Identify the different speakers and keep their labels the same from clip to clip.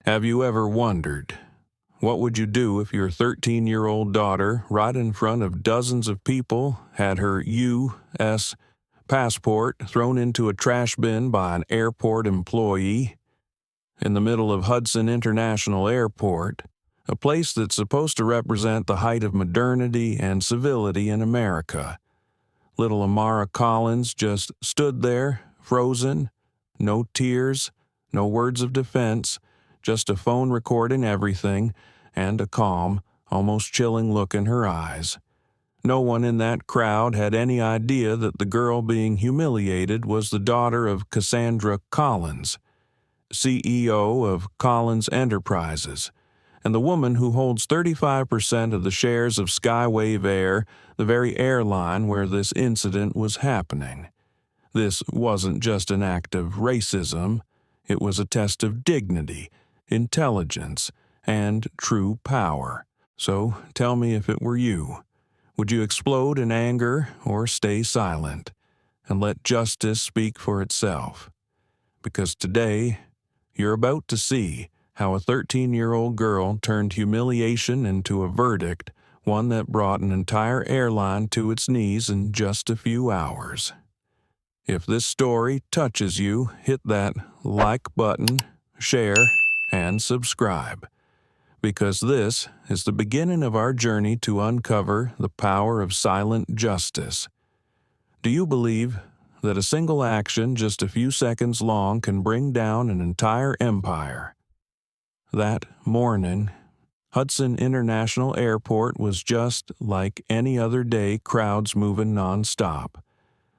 Speaker 1: Have you ever wondered, what would you do if your 13-year-old daughter, right in front of dozens of people, had her U.S. passport thrown into a trash bin by an airport employee? In the middle of Hudson International Airport, a place that's supposed to represent the height of modernity and civility in America, little Amara Collins just stood there, frozen, no tears, no words of defense, just a phone recording everything, and a calm, almost chilling look in her eyes. No one in that crowd had any idea that the girl being humiliated was the daughter of Cassandra Collins, CEO of Collins Enterprises, and the woman who holds 35% of the shares of SkyWave Air, the very airline where this incident was happening. This wasn't just an act of racism, it was a test of dignity, intelligence, and true power. So tell me, if it were you, would you explode in anger or stay silent and let justice speak for itself? Because today, you're about to see how a 13-year-old girl turned humiliation into a verdict, one that brought an entire airline to its knees in just a few hours. If this story touches you, hit that like button, share, and subscribe, because this is the beginning of our journey to uncover the power of silent justice. Do you believe that a single action just a few seconds long can bring down an entire empire? That morning, Hudson International Airport was just like any other day, crowds moving nonstop.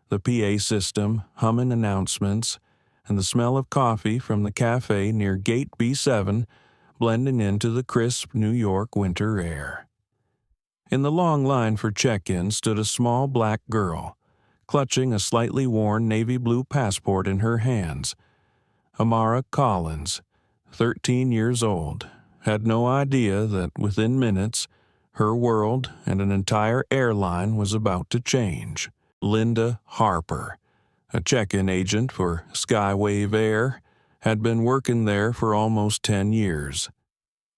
Speaker 1: The PA system humming announcements, and the smell of coffee from the cafe near Gate B7 blending into the crisp New York winter air. In the long line for check-in stood a small black girl, clutching a slightly worn navy blue passport in her hands. Amara Collins, 13 years old, had no idea that within minutes, her world and an entire airline was about to change. Linda Harper, a check-in agent for SkyWave Air, had been working there for almost 10 years.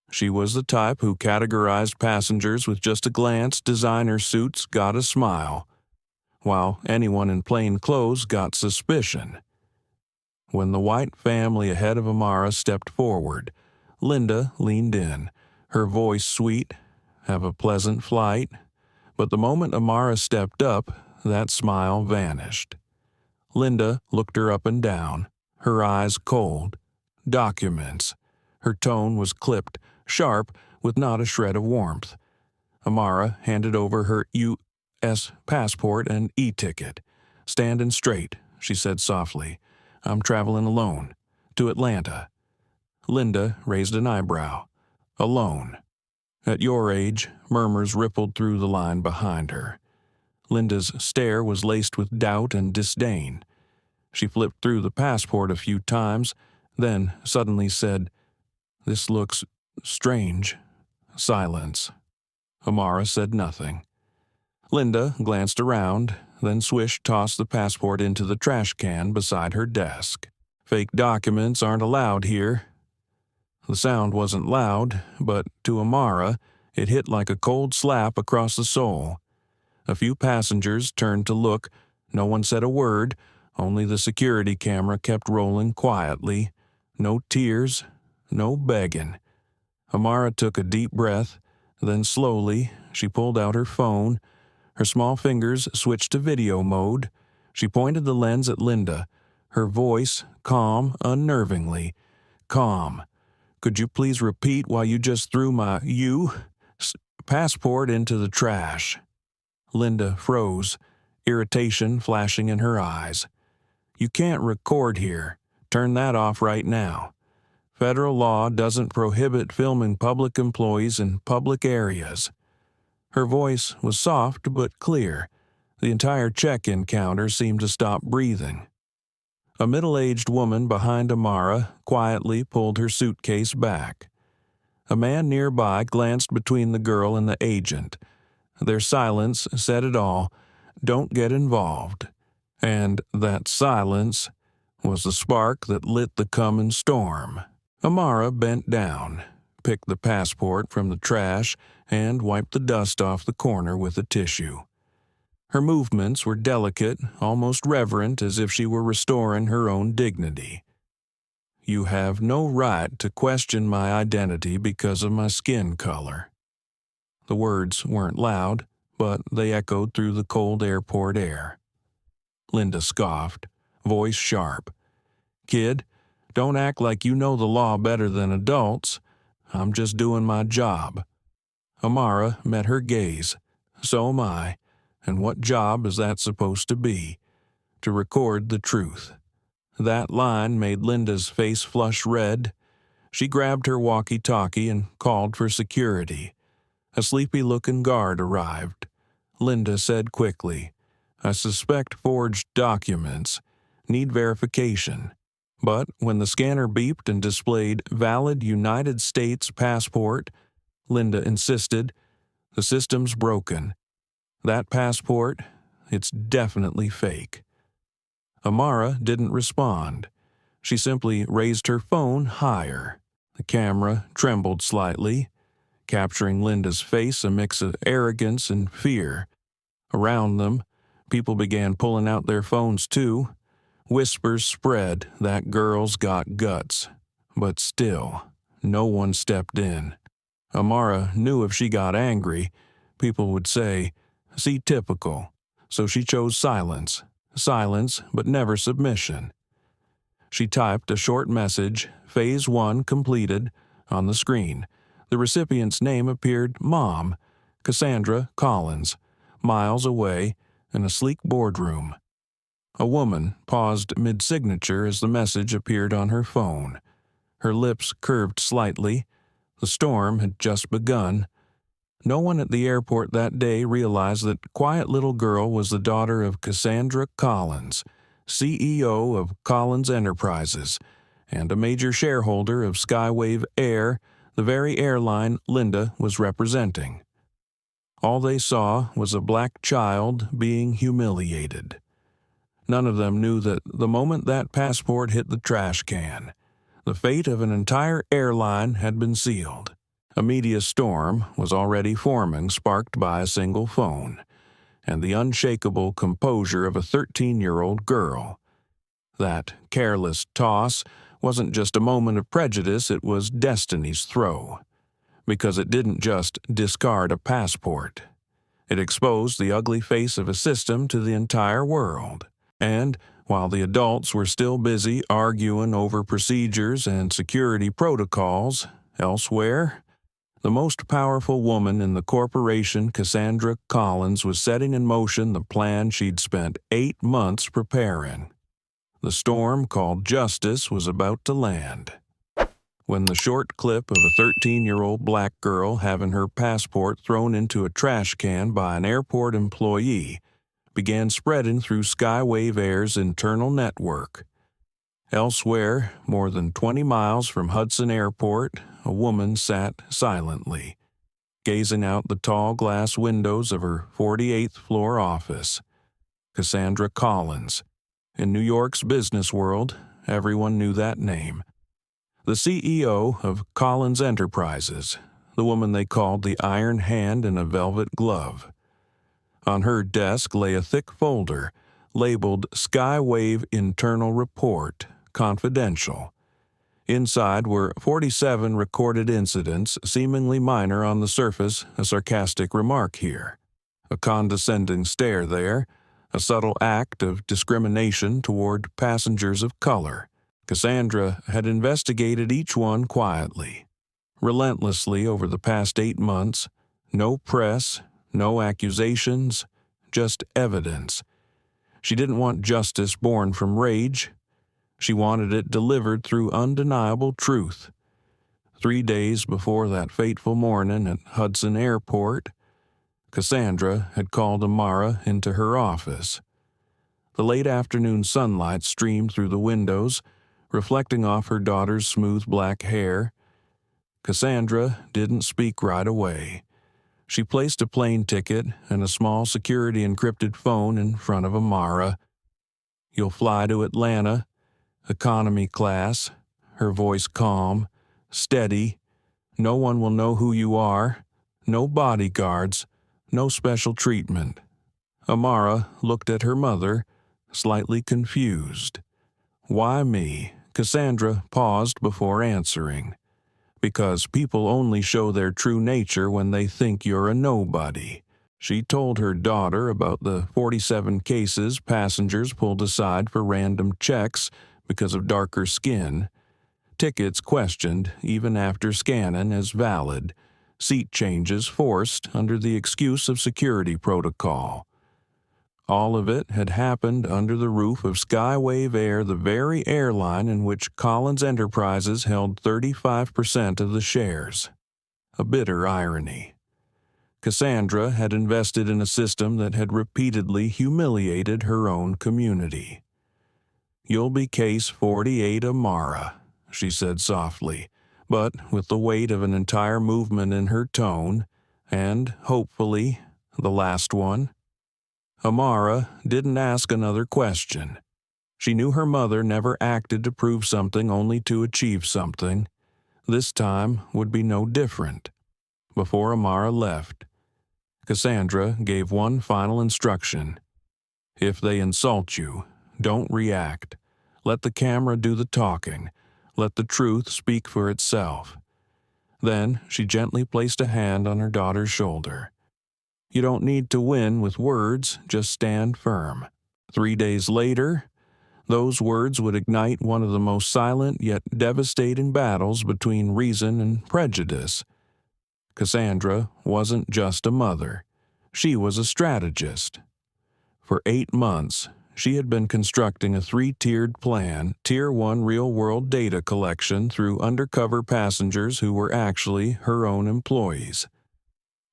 Speaker 1: She was the type who categorized passengers with just a glance. Designer suits got a smile, while anyone in plain clothes got suspicion. When the white family ahead of Amara stepped forward, Linda leaned in, her voice sweet. "Have a pleasant flight." But the moment Amara stepped up, that smile vanished. Linda looked her up and down, her eyes cold. Documents. Her tone was clipped, sharp, with not a shred of warmth. Amara handed over her U.S. passport and e-ticket. "Standing straight," she said softly. "I'm traveling alone. To Atlanta." Linda raised an eyebrow. "Alone?" At your age, murmurs rippled through the line behind her. Linda's stare was laced with doubt and disdain. She flipped through the passport a few times, then suddenly said, "This looks strange." Silence. Amara said nothing. Linda glanced around, then tossed the passport into the trash can beside her desk. "Fake documents aren't allowed here." The sound wasn't loud, but to Amara, it hit like a cold slap across the soul. A few passengers turned to look. No one said a word, only the security camera kept rolling quietly. No tears, no begging. Amara took a deep breath, then slowly she pulled out her phone. Her small fingers switched to video mode. She pointed the lens at Linda, her voice calm unnervingly. "Calm. Could you please repeat why you just threw my passport into the trash?" Linda froze, irritation flashing in her eyes. "You can't record here. Turn that off right now. Federal law doesn't prohibit filming public employees in public areas." Her voice was soft but clear. The entire check-in counter seemed to stop breathing. A middle-aged woman behind Amara quietly pulled her suitcase back. A man nearby glanced between the girl and the agent. Their silence said it all. Don't get involved. And that silence was the spark that lit the coming storm. Amara bent down, picked the passport from the trash, and wiped the dust off the corner with a tissue. Her movements were delicate, almost reverent, as if she were restoring her own dignity. "You have no right to question my identity because of my skin color." The words weren't loud, but they echoed through the cold airport air. Linda scoffed, voice sharp. "Kid, don't act like you know the law better than adults. I'm just doing my job." Amara met her gaze. "So am I. And what job is that supposed to be? To record the truth." That line made Linda's face flush red. She grabbed her walkie-talkie and called for security. A sleepy-looking guard arrived. Linda said quickly, "I suspect forged documents. Need verification." But when the scanner beeped and displayed valid United States passport, Linda insisted, "The system's broken. That passport, it's definitely fake." Amara didn't respond. She simply raised her phone higher. The camera trembled slightly, capturing Linda's face, a mix of arrogance and fear. Around them, people began pulling out their phones too. Whispers spread that girl's got guts. But still, no one stepped in. Amara knew if she got angry, people would say, "See, typical." So she chose silence. Silence, but never submission. She typed a short message, Phase 1 completed, on the screen. The recipient's name appeared Mom, Cassandra Collins, miles away in a sleek boardroom. A woman paused mid-signature as the message appeared on her phone. Her lips curved slightly. The storm had just begun. No one at the airport that day realized that quiet little girl was the daughter of Cassandra Collins, CEO of Collins Enterprises, and a major shareholder of SkyWave Air, the very airline Linda was representing. All they saw was a black child being humiliated. None of them knew that the moment that passport hit the trash can, the fate of an entire airline had been sealed. A media storm was already forming, sparked by a single phone, and the unshakable composure of a 13-year-old girl. That careless toss wasn't just a moment of prejudice, it was destiny's throw. Because it didn't just discard a passport. It exposed the ugly face of a system to the entire world. And while the adults were still busy arguing over procedures and security protocols, elsewhere, the most powerful woman in the corporation, Cassandra Collins, was setting in motion the plan she'd spent 8 months preparing. The storm called justice was about to land. When the short clip of a 13-year-old black girl having her passport thrown into a trash can by an airport employee began spreading through SkyWave Air's internal network. Elsewhere, more than 20 miles from Hudson Airport, a woman sat silently, gazing out the tall glass windows of her 48th floor office. Cassandra Collins. In New York's business world, everyone knew that name. The CEO of Collins Enterprises, the woman they called the Iron Hand in a velvet glove. On her desk lay a thick folder labeled SkyWave Internal Report, Confidential. Inside were 47 recorded incidents, seemingly minor on the surface, a sarcastic remark here, a condescending stare there, a subtle act of discrimination toward passengers of color. Cassandra had investigated each one quietly, relentlessly over the past 8 months. No press, no accusations, just evidence. She didn't want justice born from rage. She wanted it delivered through undeniable truth. 3 days before that fateful morning at Hudson Airport, Cassandra had called Amara into her office. The late afternoon sunlight streamed through the windows, reflecting off her daughter's smooth black hair. Cassandra didn't speak right away. She placed a plane ticket and a small security-encrypted phone in front of Amara. "You'll fly to Atlanta, economy class," her voice calm. steady, no one will know who you are, no bodyguards, no special treatment. Amara looked at her mother, slightly confused. Why me? Cassandra paused before answering. Because people only show their true nature when they think you're a nobody. She told her daughter about the 47 cases passengers pulled aside for random checks because of darker skin, tickets questioned even after scanning as valid, seat changes forced under the excuse of security protocol. All of it had happened under the roof of SkyWave Air, the very airline in which Collins Enterprises held 35% of the shares. A bitter irony. Cassandra had invested in a system that had repeatedly humiliated her own community. "You'll be case 48, Amara," she said softly, but with the weight of an entire movement in her tone, and, hopefully, the last one. Amara didn't ask another question. She knew her mother never acted to prove something only to achieve something. This time would be no different. Before Amara left, Cassandra gave one final instruction. If they insult you, don't react. Let the camera do the talking. Let the truth speak for itself. Then she gently placed a hand on her daughter's shoulder. You don't need to win with words, just stand firm. 3 days later, those words would ignite one of the most silent yet devastating battles between reason and prejudice. Cassandra wasn't just a mother. She was a strategist. For 8 months, she had been constructing a 3-tiered plan, Tier 1 real-world data collection through undercover passengers who were actually her own employees.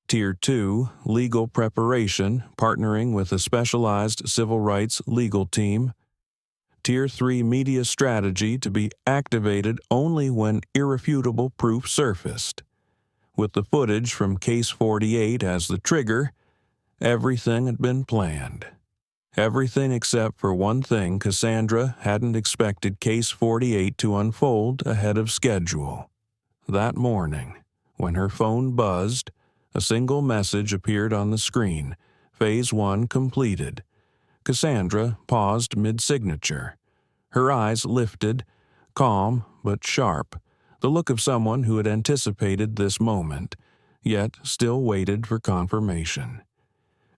Speaker 1: Tier 2, legal preparation, partnering with a specialized civil rights legal team. Tier 3, media strategy to be activated only when irrefutable proof surfaced. With the footage from Case 48 as the trigger, everything had been planned. Everything except for one thing. Cassandra hadn't expected Case 48 to unfold ahead of schedule. That morning, when her phone buzzed, a single message appeared on the screen. Phase 1 completed. Cassandra paused mid-signature. Her eyes lifted, calm but sharp, the look of someone who had anticipated this moment, yet still waited for confirmation.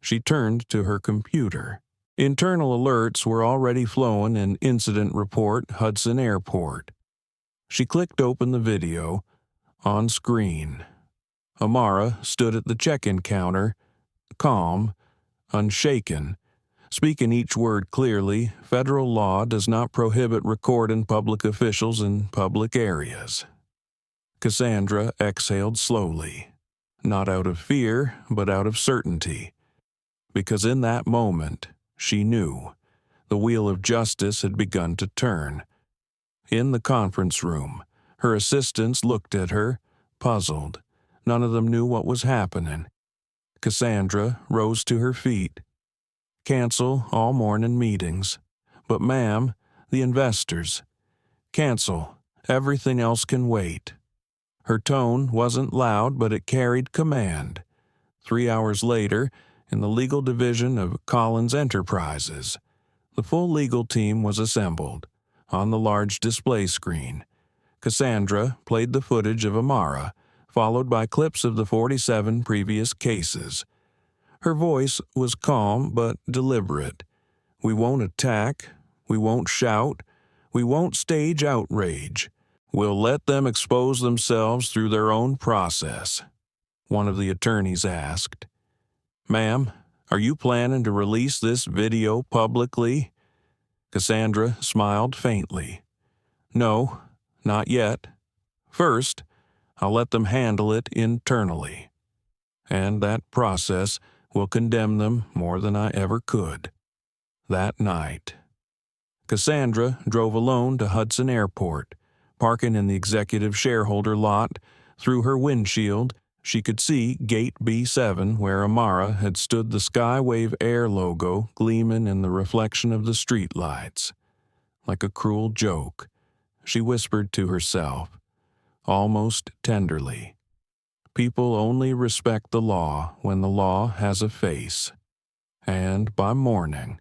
Speaker 1: She turned to her computer. Internal alerts were already flowing in Incident Report, Hudson Airport. She clicked open the video. On screen, Amara stood at the check-in counter, calm, unshaken, speaking each word clearly. Federal law does not prohibit recording public officials in public areas. Cassandra exhaled slowly, not out of fear, but out of certainty, because in that moment, she knew the wheel of justice had begun to turn. In the conference room, her assistants looked at her, puzzled. None of them knew what was happening. Cassandra rose to her feet. Cancel all morning meetings. But ma'am, the investors. Cancel. Everything else can wait. Her tone wasn't loud, but it carried command. 3 hours later, in the legal division of Collins Enterprises, the full legal team was assembled. On the large display screen, Cassandra played the footage of Amara, followed by clips of the 47 previous cases. Her voice was calm but deliberate. We won't attack. We won't shout. We won't stage outrage. We'll let them expose themselves through their own process. One of the attorneys asked, "Ma'am, are you planning to release this video publicly?" Cassandra smiled faintly. "No, not yet. First, I'll let them handle it internally. And that process will condemn them more than I ever could." That night, Cassandra drove alone to Hudson Airport. Parking in the executive shareholder lot, through her windshield, she could see Gate B7 where Amara had stood, the SkyWave Air logo gleaming in the reflection of the streetlights. Like a cruel joke, she whispered to herself, almost tenderly. People only respect the law when the law has a face. And by morning,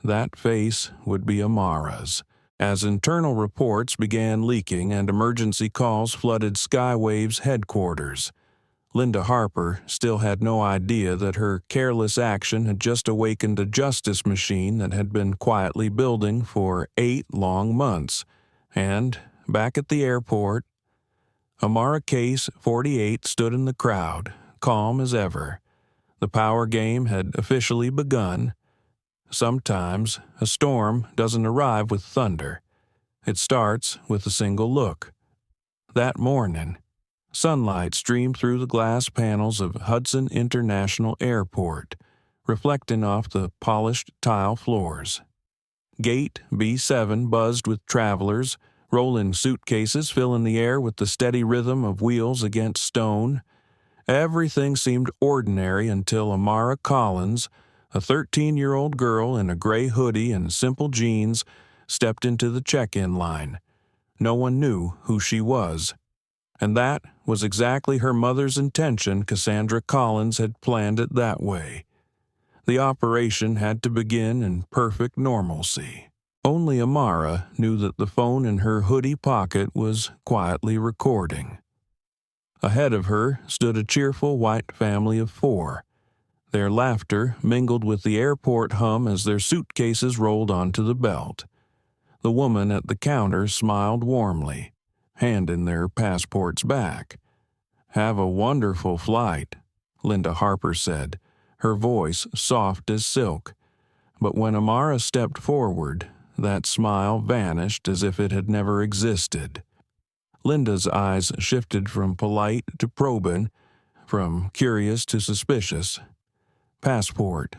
Speaker 1: that face would be Amara's. As internal reports began leaking and emergency calls flooded SkyWave's headquarters, Linda Harper still had no idea that her careless action had just awakened a justice machine that had been quietly building for 8 long months. And, back at the airport, Amara Case 48 stood in the crowd, calm as ever. The power game had officially begun. Sometimes a storm doesn't arrive with thunder. It starts with a single look. That morning, sunlight streamed through the glass panels of Hudson International Airport, reflecting off the polished tile floors. Gate B7 buzzed with travelers, rolling suitcases filling the air with the steady rhythm of wheels against stone. Everything seemed ordinary until Amara Collins, a 13-year-old girl in a gray hoodie and simple jeans, stepped into the check-in line. No one knew who she was. And that was exactly her mother's intention. Cassandra Collins had planned it that way. The operation had to begin in perfect normalcy. Only Amara knew that the phone in her hoodie pocket was quietly recording. Ahead of her stood a cheerful white family of 4. Their laughter mingled with the airport hum as their suitcases rolled onto the belt. The woman at the counter smiled warmly, handing their passports back. "Have a wonderful flight," Linda Harper said, her voice soft as silk. But when Amara stepped forward, that smile vanished as if it had never existed. Linda's eyes shifted from polite to probing, from curious to suspicious. "Passport."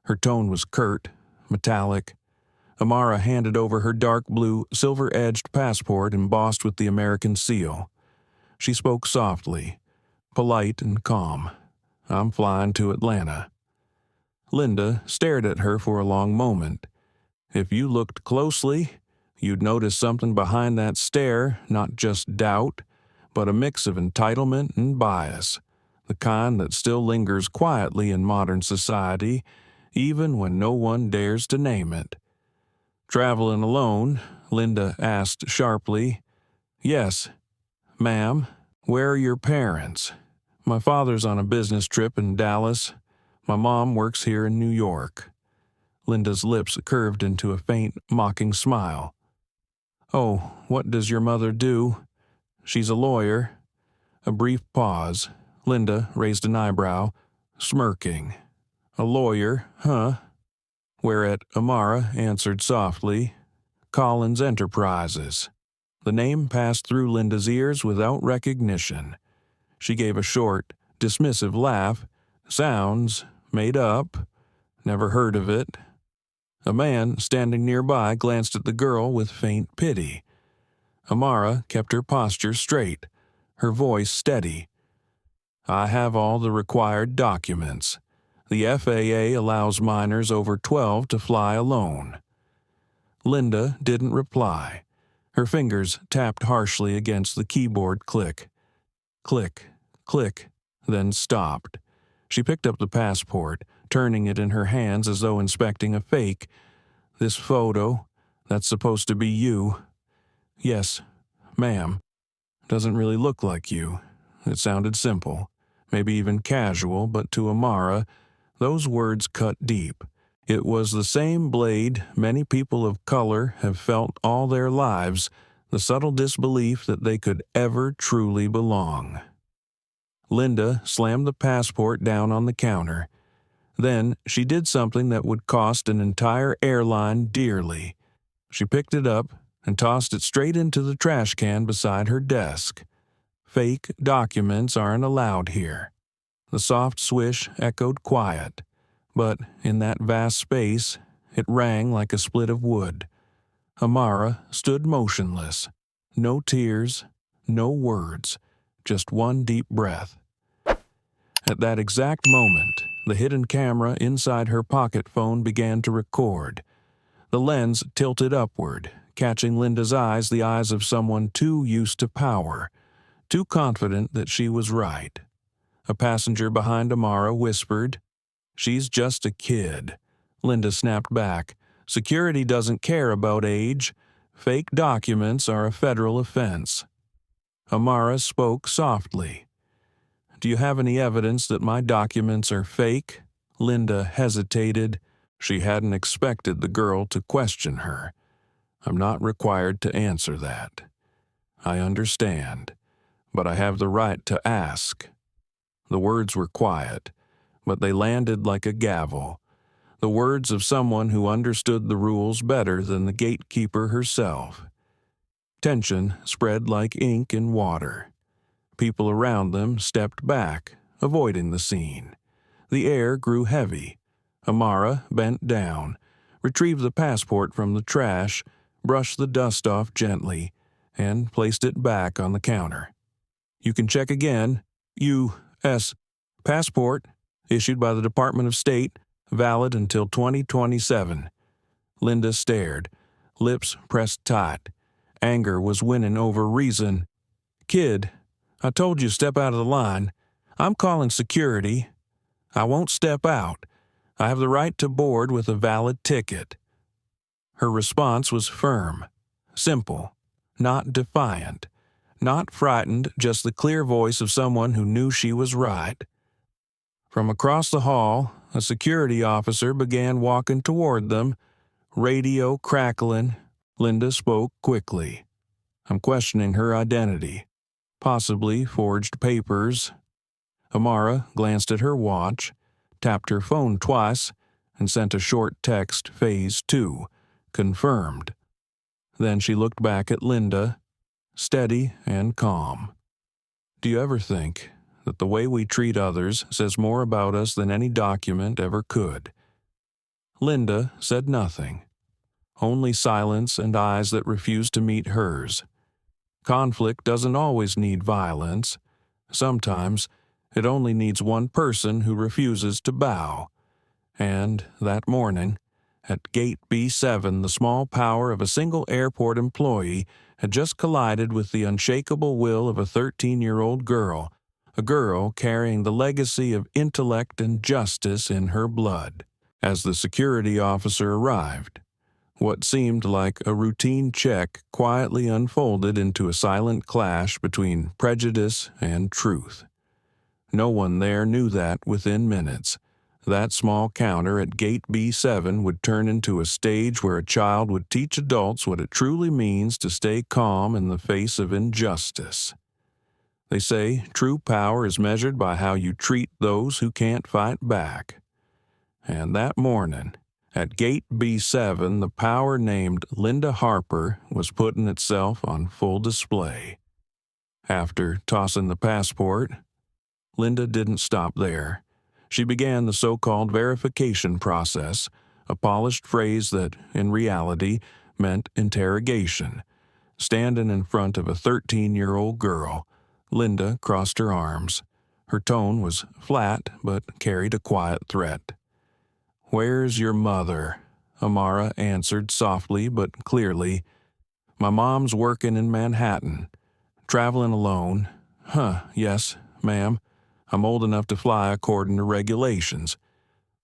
Speaker 1: Her tone was curt, metallic. Amara handed over her dark blue, silver-edged passport embossed with the American seal. She spoke softly, polite and calm. "I'm flying to Atlanta." Linda stared at her for a long moment. If you looked closely, you'd notice something behind that stare, not just doubt, but a mix of entitlement and bias, the kind that still lingers quietly in modern society, even when no one dares to name it. "Traveling alone?" Linda asked sharply. "Yes, ma'am. Where are your parents?" "My father's on a business trip in Dallas. My mom works here in New York." Linda's lips curved into a faint, mocking smile. "Oh, what does your mother do?" "She's a lawyer." A brief pause. Linda raised an eyebrow, smirking. "A lawyer, huh?" Whereat Amara answered softly, "Collins Enterprises." The name passed through Linda's ears without recognition. She gave a short, dismissive laugh. "Sounds made up. Never heard of it." A man standing nearby glanced at the girl with faint pity. Amara kept her posture straight, her voice steady. "I have all the required documents. The FAA allows minors over 12 to fly alone." Linda didn't reply. Her fingers tapped harshly against the keyboard. Click, click, click, then stopped. She picked up the passport, turning it in her hands as though inspecting a fake. "This photo, that's supposed to be you." "Yes, ma'am." "Doesn't really look like you." It sounded simple, maybe even casual, but to Amara, those words cut deep. It was the same blade many people of color have felt all their lives, the subtle disbelief that they could ever truly belong. Linda slammed the passport down on the counter. Then she did something that would cost an entire airline dearly. She picked it up and tossed it straight into the trash can beside her desk. Fake documents aren't allowed here. The soft swish echoed quiet, but in that vast space, it rang like a split of wood. Amara stood motionless. No tears, no words, just one deep breath. At that exact moment, the hidden camera inside her pocket phone began to record. The lens tilted upward, catching Linda's eyes, the eyes of someone too used to power, too confident that she was right. A passenger behind Amara whispered, "She's just a kid." Linda snapped back, "Security doesn't care about age. Fake documents are a federal offense." Amara spoke softly. "Do you have any evidence that my documents are fake?" Linda hesitated. She hadn't expected the girl to question her. "I'm not required to answer that." "I understand, but I have the right to ask." The words were quiet, but they landed like a gavel. The words of someone who understood the rules better than the gatekeeper herself. Tension spread like ink in water. People around them stepped back, avoiding the scene. The air grew heavy. Amara bent down, retrieved the passport from the trash, brushed the dust off gently, and placed it back on the counter. "You can check again. U.S. passport, issued by the Department of State, valid until 2027. Linda stared, lips pressed tight. Anger was winning over reason. "Kid, I told you step out of the line. I'm calling security. I won't step out. I have the right to board with a valid ticket." Her response was firm, simple, not defiant, not frightened, just the clear voice of someone who knew she was right. From across the hall, a security officer began walking toward them, radio crackling. Linda spoke quickly. "I'm questioning her identity. Possibly forged papers." Amara glanced at her watch, tapped her phone twice, and sent a short text, Phase 2, confirmed. Then she looked back at Linda, steady and calm. "Do you ever think that the way we treat others says more about us than any document ever could?" Linda said nothing, only silence and eyes that refused to meet hers. Conflict doesn't always need violence. Sometimes it only needs one person who refuses to bow. And that morning, at Gate B7, the small power of a single airport employee had just collided with the unshakable will of a 13-year-old girl, a girl carrying the legacy of intellect and justice in her blood. As the security officer arrived, what seemed like a routine check quietly unfolded into a silent clash between prejudice and truth. No one there knew that within minutes, that small counter at Gate B7 would turn into a stage where a child would teach adults what it truly means to stay calm in the face of injustice. They say true power is measured by how you treat those who can't fight back. And that morning, at Gate B7, the power named Linda Harper was putting itself on full display. After tossing the passport, Linda didn't stop there. She began the so-called verification process, a polished phrase that, in reality, meant interrogation. Standing in front of a 13-year-old girl, Linda crossed her arms. Her tone was flat but carried a quiet threat. "Where's your mother?" Amara answered softly but clearly. "My mom's working in Manhattan. Traveling alone." Yes, ma'am. I'm old enough to fly according to regulations."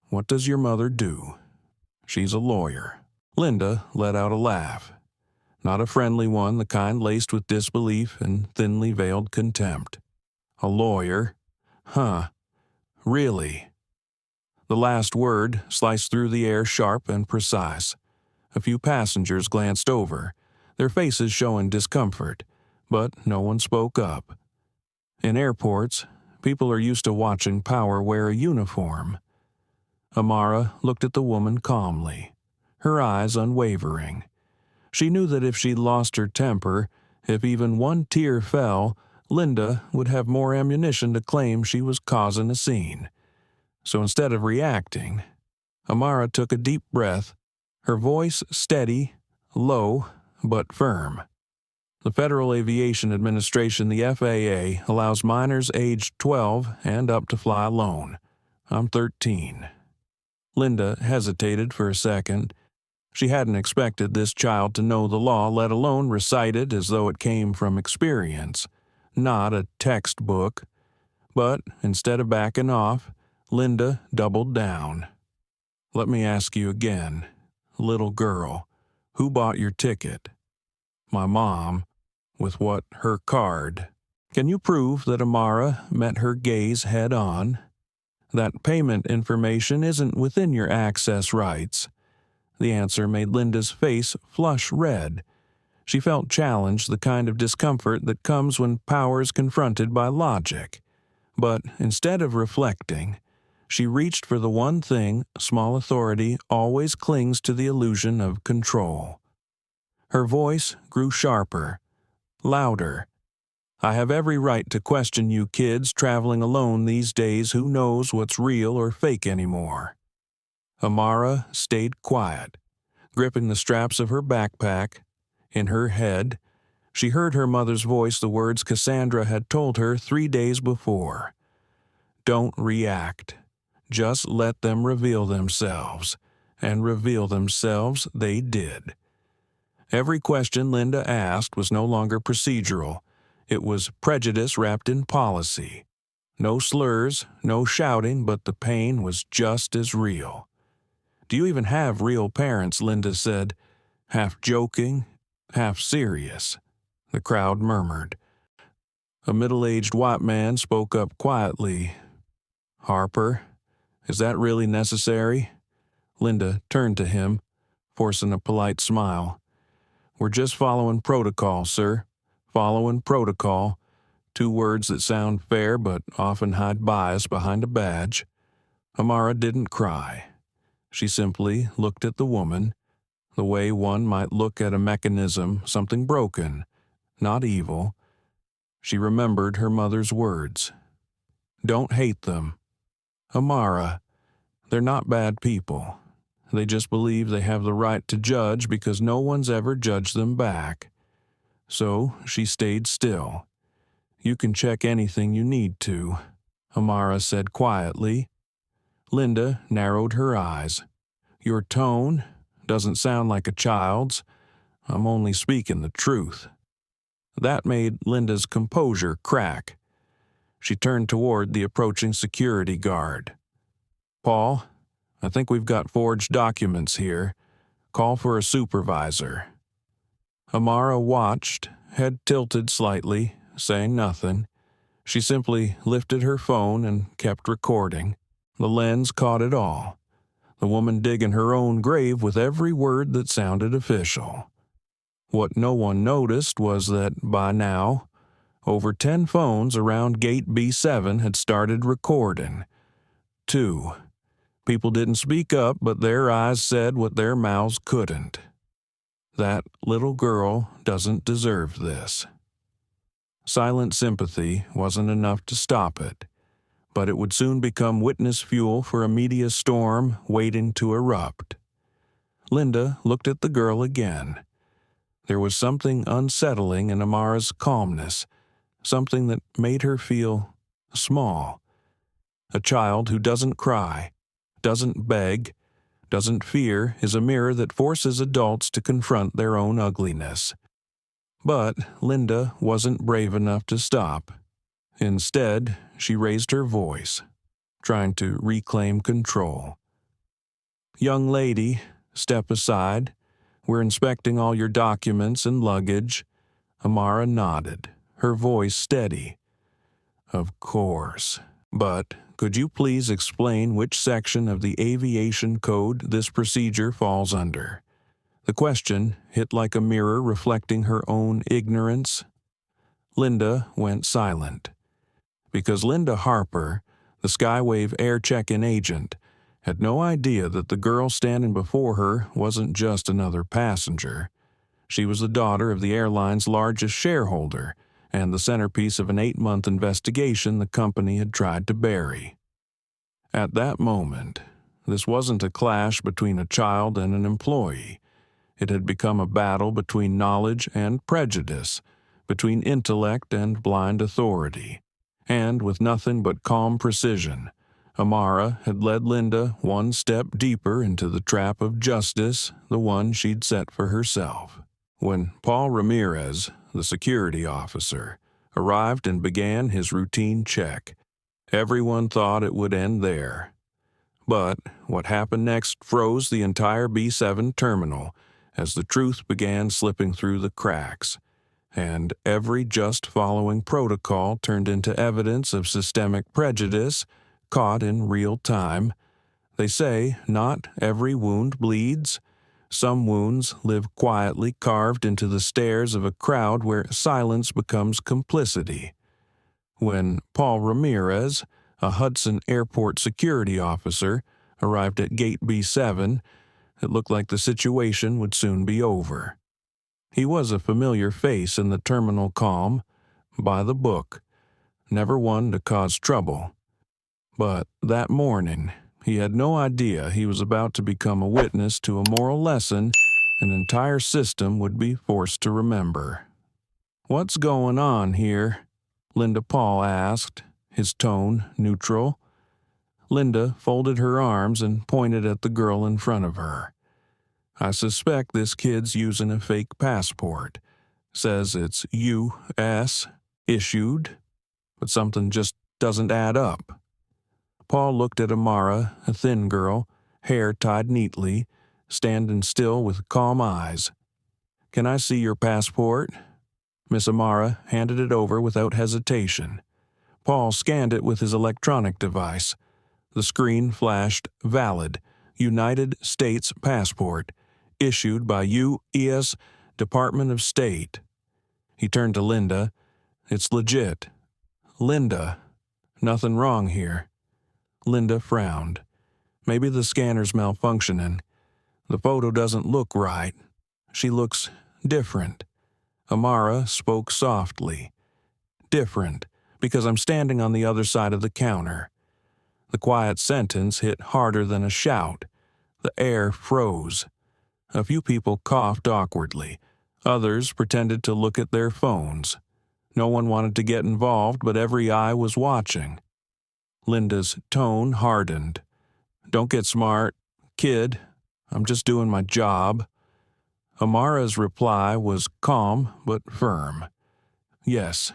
Speaker 1: "What does your mother do?" "She's a lawyer." Linda let out a laugh. Not a friendly one, the kind laced with disbelief and thinly veiled contempt. "A lawyer? Really?" The last word sliced through the air sharp and precise. A few passengers glanced over, their faces showing discomfort, but no one spoke up. In airports, people are used to watching power wear a uniform. Amara looked at the woman calmly, her eyes unwavering. She knew that if she lost her temper, if even one tear fell, Linda would have more ammunition to claim she was causing a scene. So instead of reacting, Amara took a deep breath, her voice steady, low, but firm. The Federal Aviation Administration, the FAA, allows minors aged 12 and up to fly alone. I'm 13. Linda hesitated for a second. She hadn't expected this child to know the law, let alone recite it as though it came from experience. not a textbook. But instead of backing off, Linda doubled down. "Let me ask you again, little girl, who bought your ticket?" "My mom." "With what, her card?" "Can you prove that Amara met her gaze head-on? That payment information isn't within your access rights." The answer made Linda's face flush red. She felt challenged, the kind of discomfort that comes when power is confronted by logic. But instead of reflecting, she reached for the one thing small authority always clings to, the illusion of control. Her voice grew sharper, louder. "I have every right to question you kids traveling alone these days. Who knows what's real or fake anymore?" Amara stayed quiet, gripping the straps of her backpack. In her head, she heard her mother's voice, the words Cassandra had told her 3 days before. "Don't react. Just let them reveal themselves." And reveal themselves they did. Every question Linda asked was no longer procedural. It was prejudice wrapped in policy. No slurs, no shouting, but the pain was just as real. "Do you even have real parents?" Linda said, half joking, half serious. The crowd murmured. A middle-aged white man spoke up quietly. "Harper, is that really necessary?" Linda turned to him, forcing a polite smile. "We're just following protocol, sir. Following protocol." 2 words that sound fair but often hide bias behind a badge. Amara didn't cry. She simply looked at the woman, the way one might look at a mechanism, something broken, not evil. She remembered her mother's words. "Don't hate them. Amara, they're not bad people. They just believe they have the right to judge because no one's ever judged them back." So she stayed still. "You can check anything you need to," Amara said quietly. Linda narrowed her eyes. "Your tone doesn't sound like a child's. I'm only speaking the truth." That made Linda's composure crack. She turned toward the approaching security guard. "Paul, I think we've got forged documents here. Call for a supervisor." Amara watched, head tilted slightly, saying nothing. She simply lifted her phone and kept recording. The lens caught it all. The woman digging her own grave with every word that sounded official. What no one noticed was that, by now, over 10 phones around Gate B7 had started recording. 2. People didn't speak up, but their eyes said what their mouths couldn't. That little girl doesn't deserve this. Silent sympathy wasn't enough to stop it, but it would soon become witness fuel for a media storm waiting to erupt. Linda looked at the girl again. There was something unsettling in Amara's calmness, something that made her feel small. A child who doesn't cry, doesn't beg, doesn't fear is a mirror that forces adults to confront their own ugliness. But Linda wasn't brave enough to stop. Instead, she raised her voice, trying to reclaim control. "Young lady, step aside. We're inspecting all your documents and luggage." Amara nodded, her voice steady. "Of course. But could you please explain which section of the aviation code this procedure falls under?" The question hit like a mirror reflecting her own ignorance. Linda went silent. Because Linda Harper, the SkyWave Air check-in agent, had no idea that the girl standing before her wasn't just another passenger. She was the daughter of the airline's largest shareholder and the centerpiece of an 8-month investigation the company had tried to bury. At that moment, this wasn't a clash between a child and an employee. It had become a battle between knowledge and prejudice, between intellect and blind authority. And with nothing but calm precision, Amara had led Linda one step deeper into the trap of justice, the one she'd set for herself. When Paul Ramirez, the security officer, arrived and began his routine check. Everyone thought it would end there. But what happened next froze the entire B-7 terminal as the truth began slipping through the cracks, and every just following protocol turned into evidence of systemic prejudice caught in real time. They say not every wound bleeds. Some wounds live quietly carved into the stares of a crowd where silence becomes complicity. When Paul Ramirez, a Hudson Airport security officer, arrived at Gate B7, it looked like the situation would soon be over. He was a familiar face in the terminal calm, by the book, never one to cause trouble. But that morning, he had no idea he was about to become a witness to a moral lesson an entire system would be forced to remember. "What's going on here?" Linda Paul asked, his tone neutral. Linda folded her arms and pointed at the girl in front of her. "I suspect this kid's using a fake passport. Says it's U.S. issued, but something just doesn't add up." Paul looked at Amara, a thin girl, hair tied neatly, standing still with calm eyes. "Can I see your passport?" Miss Amara handed it over without hesitation. Paul scanned it with his electronic device. The screen flashed valid, United States passport, issued by U.S. Department of State. He turned to Linda. "It's legit." "Linda, nothing wrong here." Linda frowned. "Maybe the scanner's malfunctioning. The photo doesn't look right. She looks different." Amara spoke softly. "Different, because I'm standing on the other side of the counter." The quiet sentence hit harder than a shout. The air froze. A few people coughed awkwardly. Others pretended to look at their phones. No one wanted to get involved, but every eye was watching. Linda's tone hardened. "Don't get smart, kid. I'm just doing my job." Amara's reply was calm but firm. "Yes,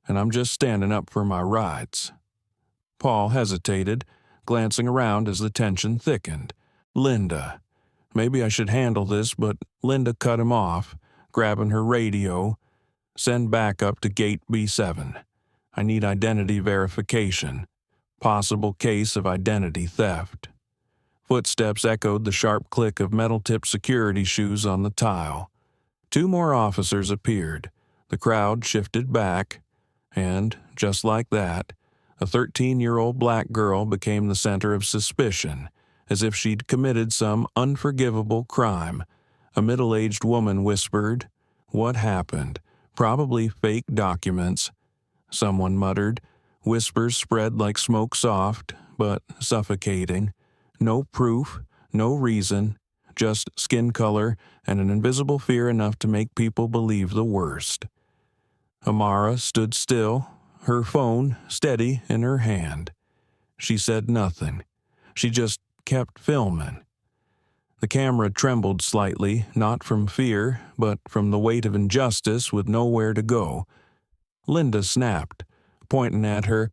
Speaker 1: and I'm just standing up for my rights." Paul hesitated, glancing around as the tension thickened. "Linda, maybe I should handle this," but Linda cut him off, grabbing her radio. "Send backup to Gate B7. I need identity verification. Possible case of identity theft." Footsteps echoed the sharp click of metal-tipped security shoes on the tile. 2 more officers appeared. The crowd shifted back, and, just like that, a 13-year-old black girl became the center of suspicion, as if she'd committed some unforgivable crime. A middle-aged woman whispered, "What happened? Probably fake documents." Someone muttered. Whispers spread like smoke, soft, but suffocating. No proof, no reason, just skin color and an invisible fear enough to make people believe the worst. Amara stood still, her phone steady in her hand. She said nothing. She just kept filming. The camera trembled slightly, not from fear, but from the weight of injustice with nowhere to go. Linda snapped, pointing at her.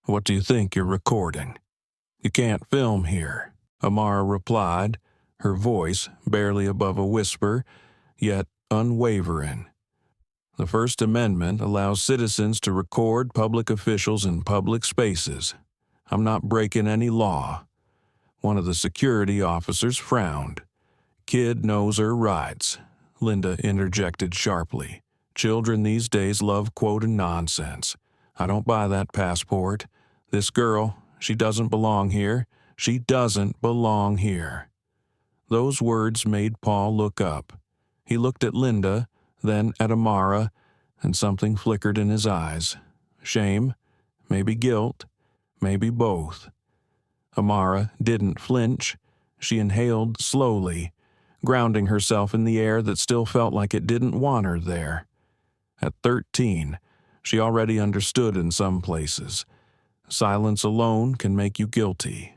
Speaker 1: "What do you think you're recording?" "You can't film here," Amara replied, her voice barely above a whisper, yet unwavering. "The First Amendment allows citizens to record public officials in public spaces. I'm not breaking any law." One of the security officers frowned. "Kid knows her rights," Linda interjected sharply. "Children these days love quoting nonsense. I don't buy that passport. This girl, she doesn't belong here. She doesn't belong here." Those words made Paul look up. He looked at Linda, then at Amara, and something flickered in his eyes. Shame, maybe guilt, maybe both. Amara didn't flinch. She inhaled slowly, grounding herself in the air that still felt like it didn't want her there. At 13, she already understood in some places. Silence alone can make you guilty.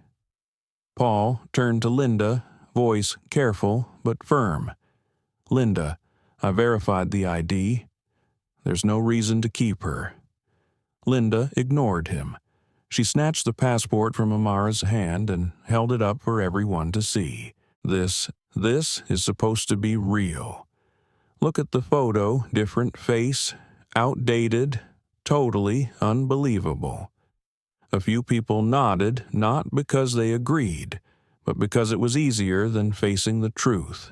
Speaker 1: Paul turned to Linda, voice careful but firm. "Linda, I verified the ID." There's no reason to keep her." Linda ignored him. She snatched the passport from Amara's hand and held it up for everyone to see. This is supposed to be real. Look at the photo, different face, outdated, totally unbelievable." A few people nodded, not because they agreed, but because it was easier than facing the truth.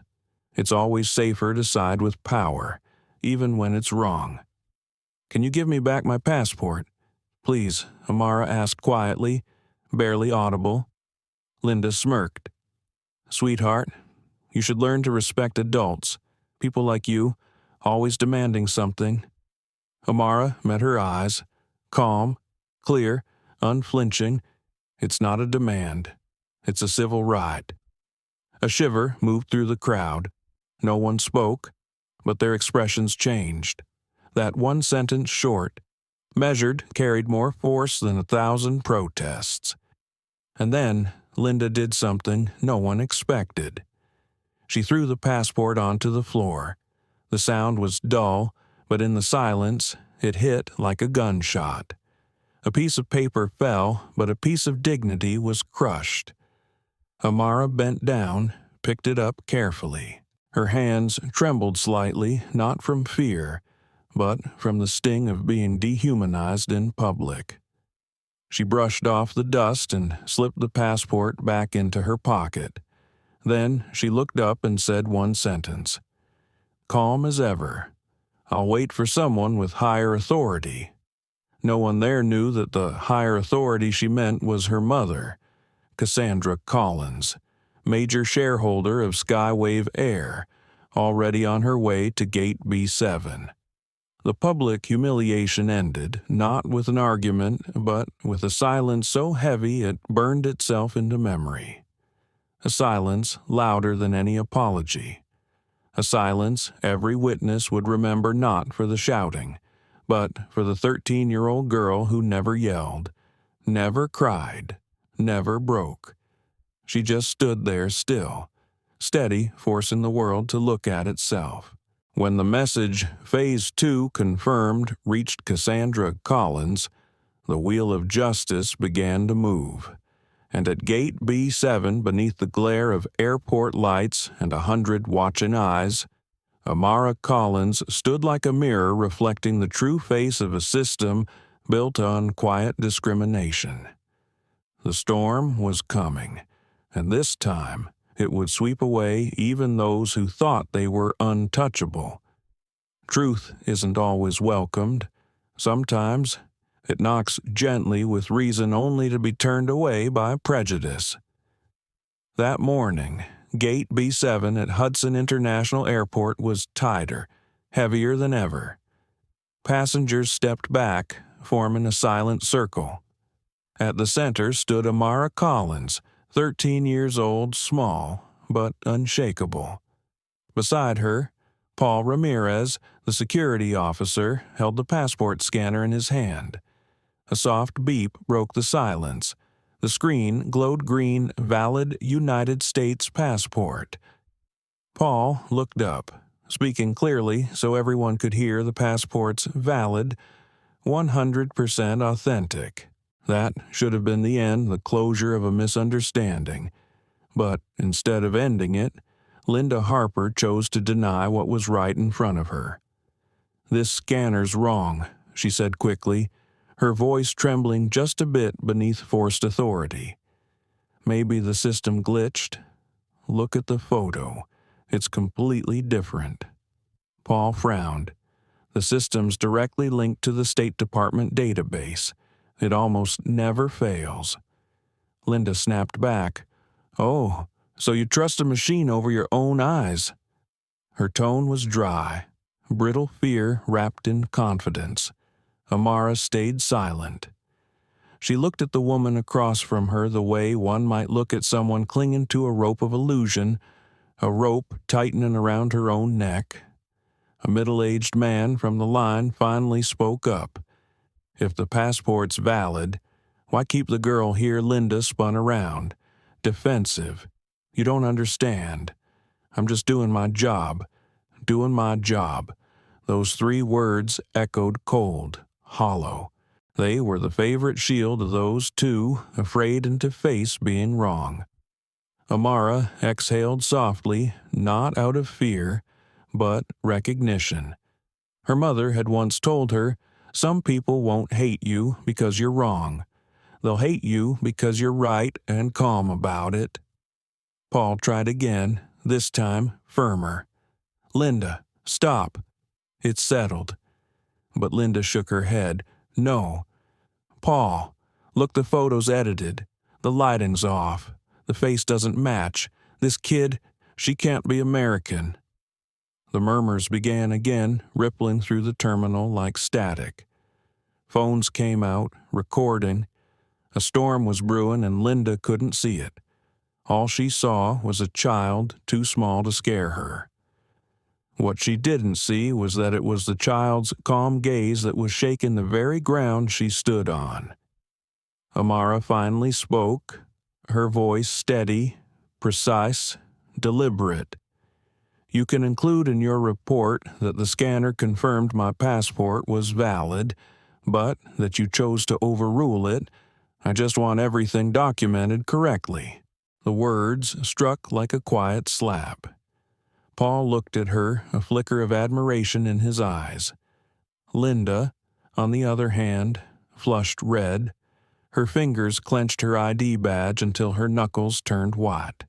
Speaker 1: It's always safer to side with power, even when it's wrong. "Can you give me back my passport?" "Please," Amara asked quietly, barely audible. Linda smirked. "Sweetheart, you should learn to respect adults, people like you, always demanding something." Amara met her eyes, calm, clear, unflinching. "It's not a demand. It's a civil right." A shiver moved through the crowd. No one spoke, but their expressions changed. That one sentence short, measured, carried more force than 1,000 protests. And then Linda did something no one expected. She threw the passport onto the floor. The sound was dull, but in the silence, it hit like a gunshot. A piece of paper fell, but a piece of dignity was crushed. Amara bent down, picked it up carefully. Her hands trembled slightly, not from fear, but from the sting of being dehumanized in public. She brushed off the dust and slipped the passport back into her pocket. Then she looked up and said one sentence. Calm as ever. "I'll wait for someone with higher authority." No one there knew that the higher authority she meant was her mother, Cassandra Collins, major shareholder of SkyWave Air, already on her way to Gate B7. The public humiliation ended, not with an argument, but with a silence so heavy it burned itself into memory. A silence louder than any apology. A silence every witness would remember not for the shouting, but for the 13-year-old girl who never yelled, never cried, never broke. She just stood there still, steady, forcing the world to look at itself. When the message, Phase 2 confirmed, reached Cassandra Collins, the wheel of justice began to move. And at Gate B7, beneath the glare of airport lights and 100 watching eyes, Amara Collins stood like a mirror reflecting the true face of a system built on quiet discrimination. The storm was coming, and this time it would sweep away even those who thought they were untouchable. Truth isn't always welcomed. Sometimes it knocks gently with reason only to be turned away by prejudice. That morning, Gate B7 at Hudson International Airport was tighter, heavier than ever. Passengers stepped back, forming a silent circle. At the center stood Amara Collins, 13 years old, small, but unshakable. Beside her, Paul Ramirez, the security officer, held the passport scanner in his hand. A soft beep broke the silence. The screen glowed green, valid United States passport. Paul looked up, speaking clearly so everyone could hear the passport's valid, 100% authentic. That should have been the end, the closure of a misunderstanding. But instead of ending it, Linda Harper chose to deny what was right in front of her. "This scanner's wrong," she said quickly, her voice trembling just a bit beneath forced authority. "Maybe the system glitched. Look at the photo. It's completely different." Paul frowned. The system's directly linked to the State Department database. It almost never fails. Linda snapped back. "Oh, so you trust a machine over your own eyes?" Her tone was dry, brittle fear wrapped in confidence. Amara stayed silent. She looked at the woman across from her the way one might look at someone clinging to a rope of illusion, a rope tightening around her own neck. A middle-aged man from the line finally spoke up. "If the passport's valid, why keep the girl here?" Linda spun around, defensive. "You don't understand. I'm just doing my job. Those 3 words echoed cold, hollow. They were the favorite shield of those 2 afraid and to face being wrong. Amara exhaled softly, not out of fear, but recognition. Her mother had once told her, "Some people won't hate you because you're wrong. They'll hate you because you're right and calm about it." Paul tried again, this time firmer. "Linda, stop. It's settled." But Linda shook her head. "No. Paul, look, the photo's edited. The lighting's off. The face doesn't match. This kid, she can't be American." The murmurs began again, rippling through the terminal like static. Phones came out, recording. A storm was brewing and Linda couldn't see it. All she saw was a child too small to scare her. What she didn't see was that it was the child's calm gaze that was shaking the very ground she stood on. Amara finally spoke, her voice steady, precise, deliberate. "You can include in your report that the scanner confirmed my passport was valid, but that you chose to overrule it. I just want everything documented correctly." The words struck like a quiet slap. Paul looked at her, a flicker of admiration in his eyes. Linda, on the other hand, flushed red. Her fingers clenched her ID badge until her knuckles turned white.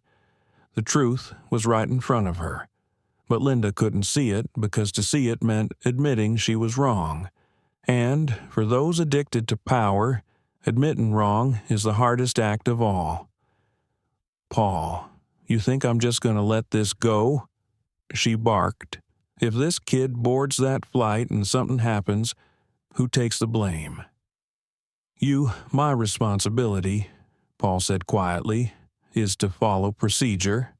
Speaker 1: The truth was right in front of her. But Linda couldn't see it because to see it meant admitting she was wrong. And, for those addicted to power, admitting wrong is the hardest act of all. "Paul, you think I'm just going to let this go?" She barked. "If this kid boards that flight and something happens, who takes the blame?" My responsibility," Paul said quietly, "is to follow procedure."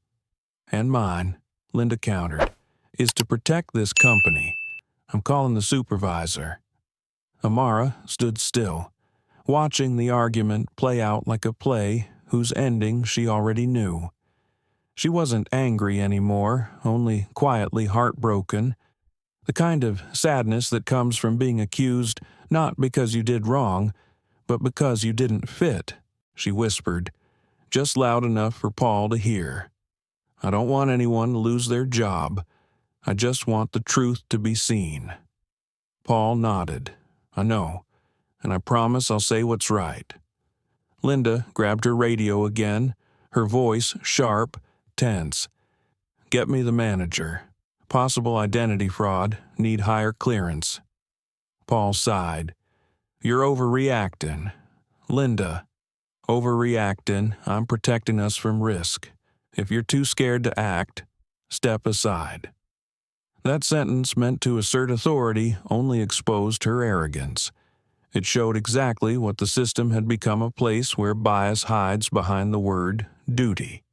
Speaker 1: "And mine," Linda countered, "is to protect this company. I'm calling the supervisor." Amara stood still, watching the argument play out like a play whose ending she already knew. She wasn't angry anymore, only quietly heartbroken. The kind of sadness that comes from being accused not because you did wrong, but because you didn't fit, she whispered, just loud enough for Paul to hear. "I don't want anyone to lose their job. I just want the truth to be seen." Paul nodded. "I know, and I promise I'll say what's right." Linda grabbed her radio again, her voice sharp, tense. "Get me the manager. Possible identity fraud, need higher clearance." Paul sighed. "You're overreacting." "Linda, overreacting, I'm protecting us from risk. If you're too scared to act, step aside." That sentence, meant to assert authority, only exposed her arrogance. It showed exactly what the system had become, a place where bias hides behind the word duty.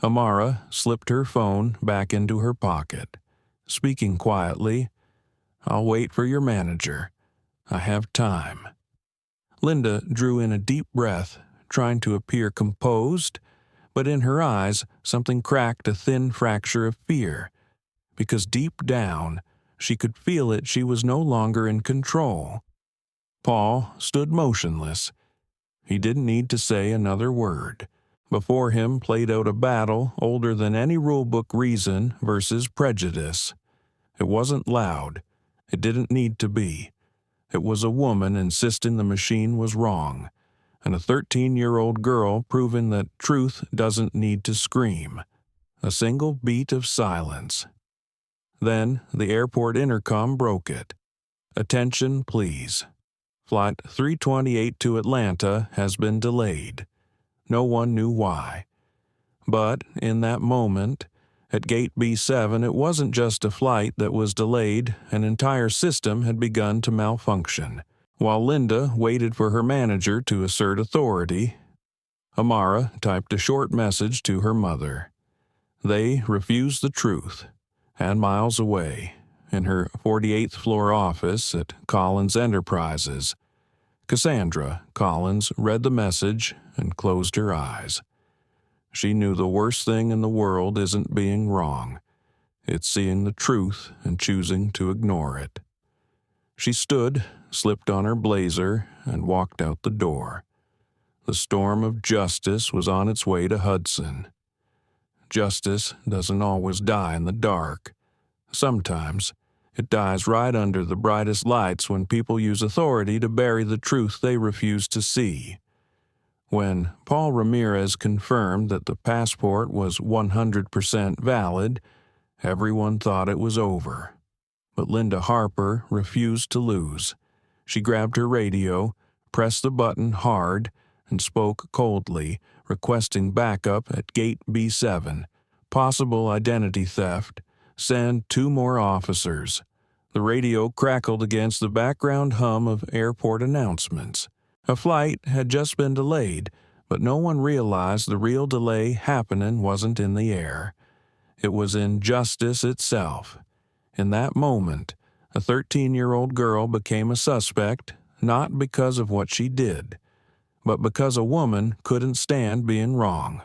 Speaker 1: Amara slipped her phone back into her pocket, speaking quietly, "I'll wait for your manager. I have time." Linda drew in a deep breath, trying to appear composed, but in her eyes something cracked, a thin fracture of fear, because deep down she could feel it. She was no longer in control. Paul stood motionless. He didn't need to say another word. Before him played out a battle older than any rulebook reason versus prejudice. It wasn't loud. It didn't need to be. It was a woman insisting the machine was wrong, and a 13-year-old girl proving that truth doesn't need to scream. A single beat of silence. Then the airport intercom broke it. "Attention, please. Flight 328 to Atlanta has been delayed." No one knew why. But in that moment, at Gate B7, it wasn't just a flight that was delayed, an entire system had begun to malfunction. While Linda waited for her manager to assert authority, Amara typed a short message to her mother. They refused the truth, and miles away, in her 48th floor office at Collins Enterprises, Cassandra Collins read the message and closed her eyes. She knew the worst thing in the world isn't being wrong. It's seeing the truth and choosing to ignore it. She stood, slipped on her blazer, and walked out the door. The storm of justice was on its way to Hudson. Justice doesn't always die in the dark. Sometimes it dies right under the brightest lights when people use authority to bury the truth they refuse to see. When Paul Ramirez confirmed that the passport was 100% valid, everyone thought it was over. But Linda Harper refused to lose. She grabbed her radio, pressed the button hard, and spoke coldly, requesting backup at Gate B7. Possible identity theft. Send 2 more officers. The radio crackled against the background hum of airport announcements. A flight had just been delayed, but no one realized the real delay happening wasn't in the air. It was in justice itself. In that moment, a 13-year-old girl became a suspect, not because of what she did, but because a woman couldn't stand being wrong.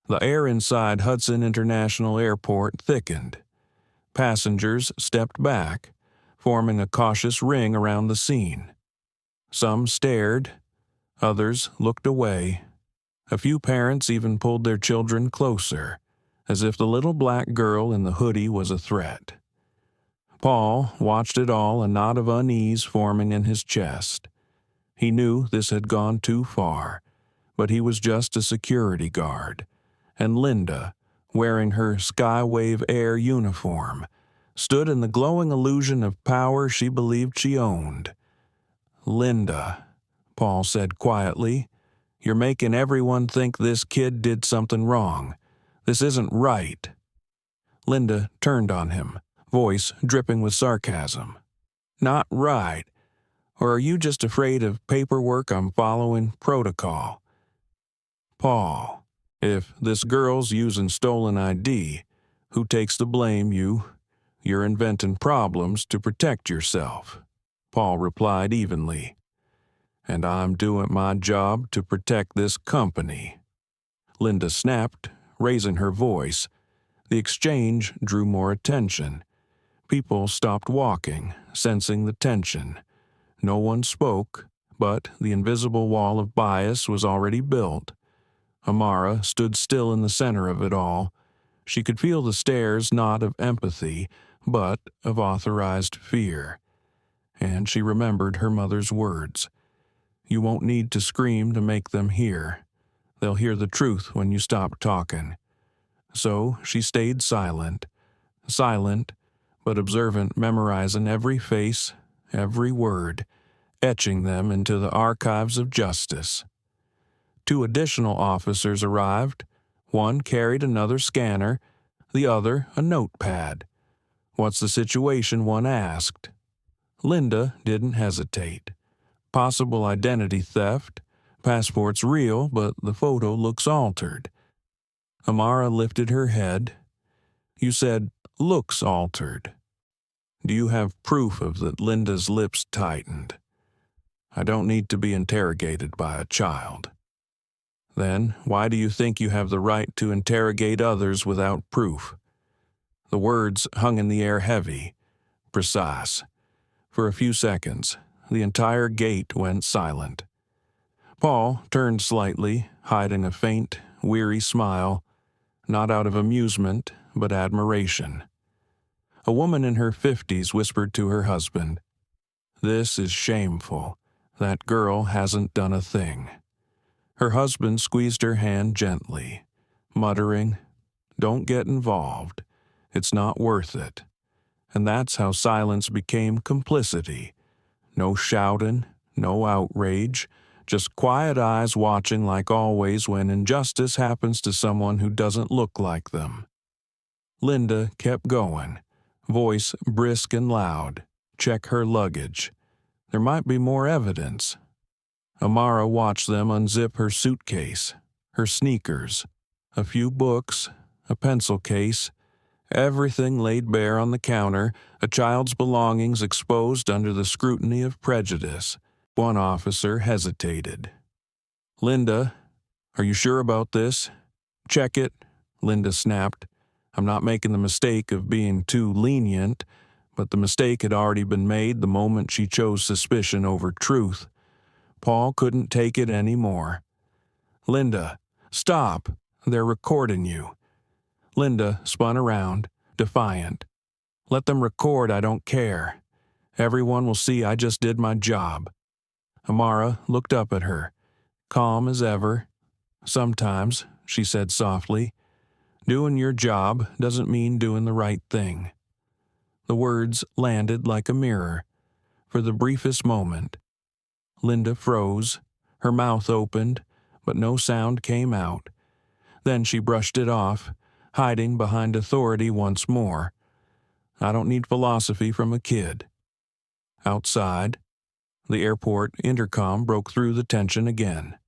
Speaker 1: The air inside Hudson International Airport thickened. Passengers stepped back, forming a cautious ring around the scene. Some stared, others looked away. A few parents even pulled their children closer, as if the little black girl in the hoodie was a threat. Paul watched it all, a knot of unease forming in his chest. He knew this had gone too far, but he was just a security guard, and Linda, wearing her SkyWave Air uniform, stood in the glowing illusion of power she believed she owned. "Linda," Paul said quietly, "you're making everyone think this kid did something wrong. This isn't right." Linda turned on him, voice dripping with sarcasm. "Not right? Or are you just afraid of paperwork I'm following protocol?" "Paul, if this girl's using stolen ID, who takes the blame? You're inventing problems to protect yourself," Paul replied evenly. "And I'm doing my job to protect this company." Linda snapped, raising her voice. The exchange drew more attention. People stopped walking, sensing the tension. No one spoke, but the invisible wall of bias was already built. Amara stood still in the center of it all. She could feel the stares not of empathy, but of authorized fear. And she remembered her mother's words. "You won't need to scream to make them hear. They'll hear the truth when you stop talking." So she stayed silent, but observant, memorizing every face, every word, etching them into the archives of justice. 2 additional officers arrived. One carried another scanner, the other a notepad. "What's the situation?" one asked. Linda didn't hesitate. "Possible identity theft. Passport's real, but the photo looks altered." Amara lifted her head. "You said looks altered. Do you have proof of that?" Linda's lips tightened. "I don't need to be interrogated by a child." "Then why do you think you have the right to interrogate others without proof?" The words hung in the air heavy, precise. For a few seconds, the entire gate went silent. Paul turned slightly, hiding a faint, weary smile, not out of amusement, but admiration. A woman in her 50s whispered to her husband, "This is shameful. That girl hasn't done a thing." Her husband squeezed her hand gently, muttering, "Don't get involved. It's not worth it." And that's how silence became complicity. No shouting, no outrage, just quiet eyes watching like always when injustice happens to someone who doesn't look like them. Linda kept going, voice brisk and loud. Check her luggage. There might be more evidence. Amara watched them unzip her suitcase, her sneakers, a few books, a pencil case, everything laid bare on the counter, a child's belongings exposed under the scrutiny of prejudice. One officer hesitated. "Linda, are you sure about this?" "Check it," Linda snapped. I'm not making the mistake of being too lenient, but the mistake had already been made the moment she chose suspicion over truth. Paul couldn't take it anymore. "Linda, stop! They're recording you." Linda spun around, defiant. "Let them record, I don't care. Everyone will see I just did my job." Amara looked up at her, calm as ever. "Sometimes," she said softly, "doing your job doesn't mean doing the right thing." The words landed like a mirror. For the briefest moment, Linda froze, her mouth opened, but no sound came out. Then she brushed it off, hiding behind authority once more. "I don't need philosophy from a kid." Outside, the airport intercom broke through the tension again.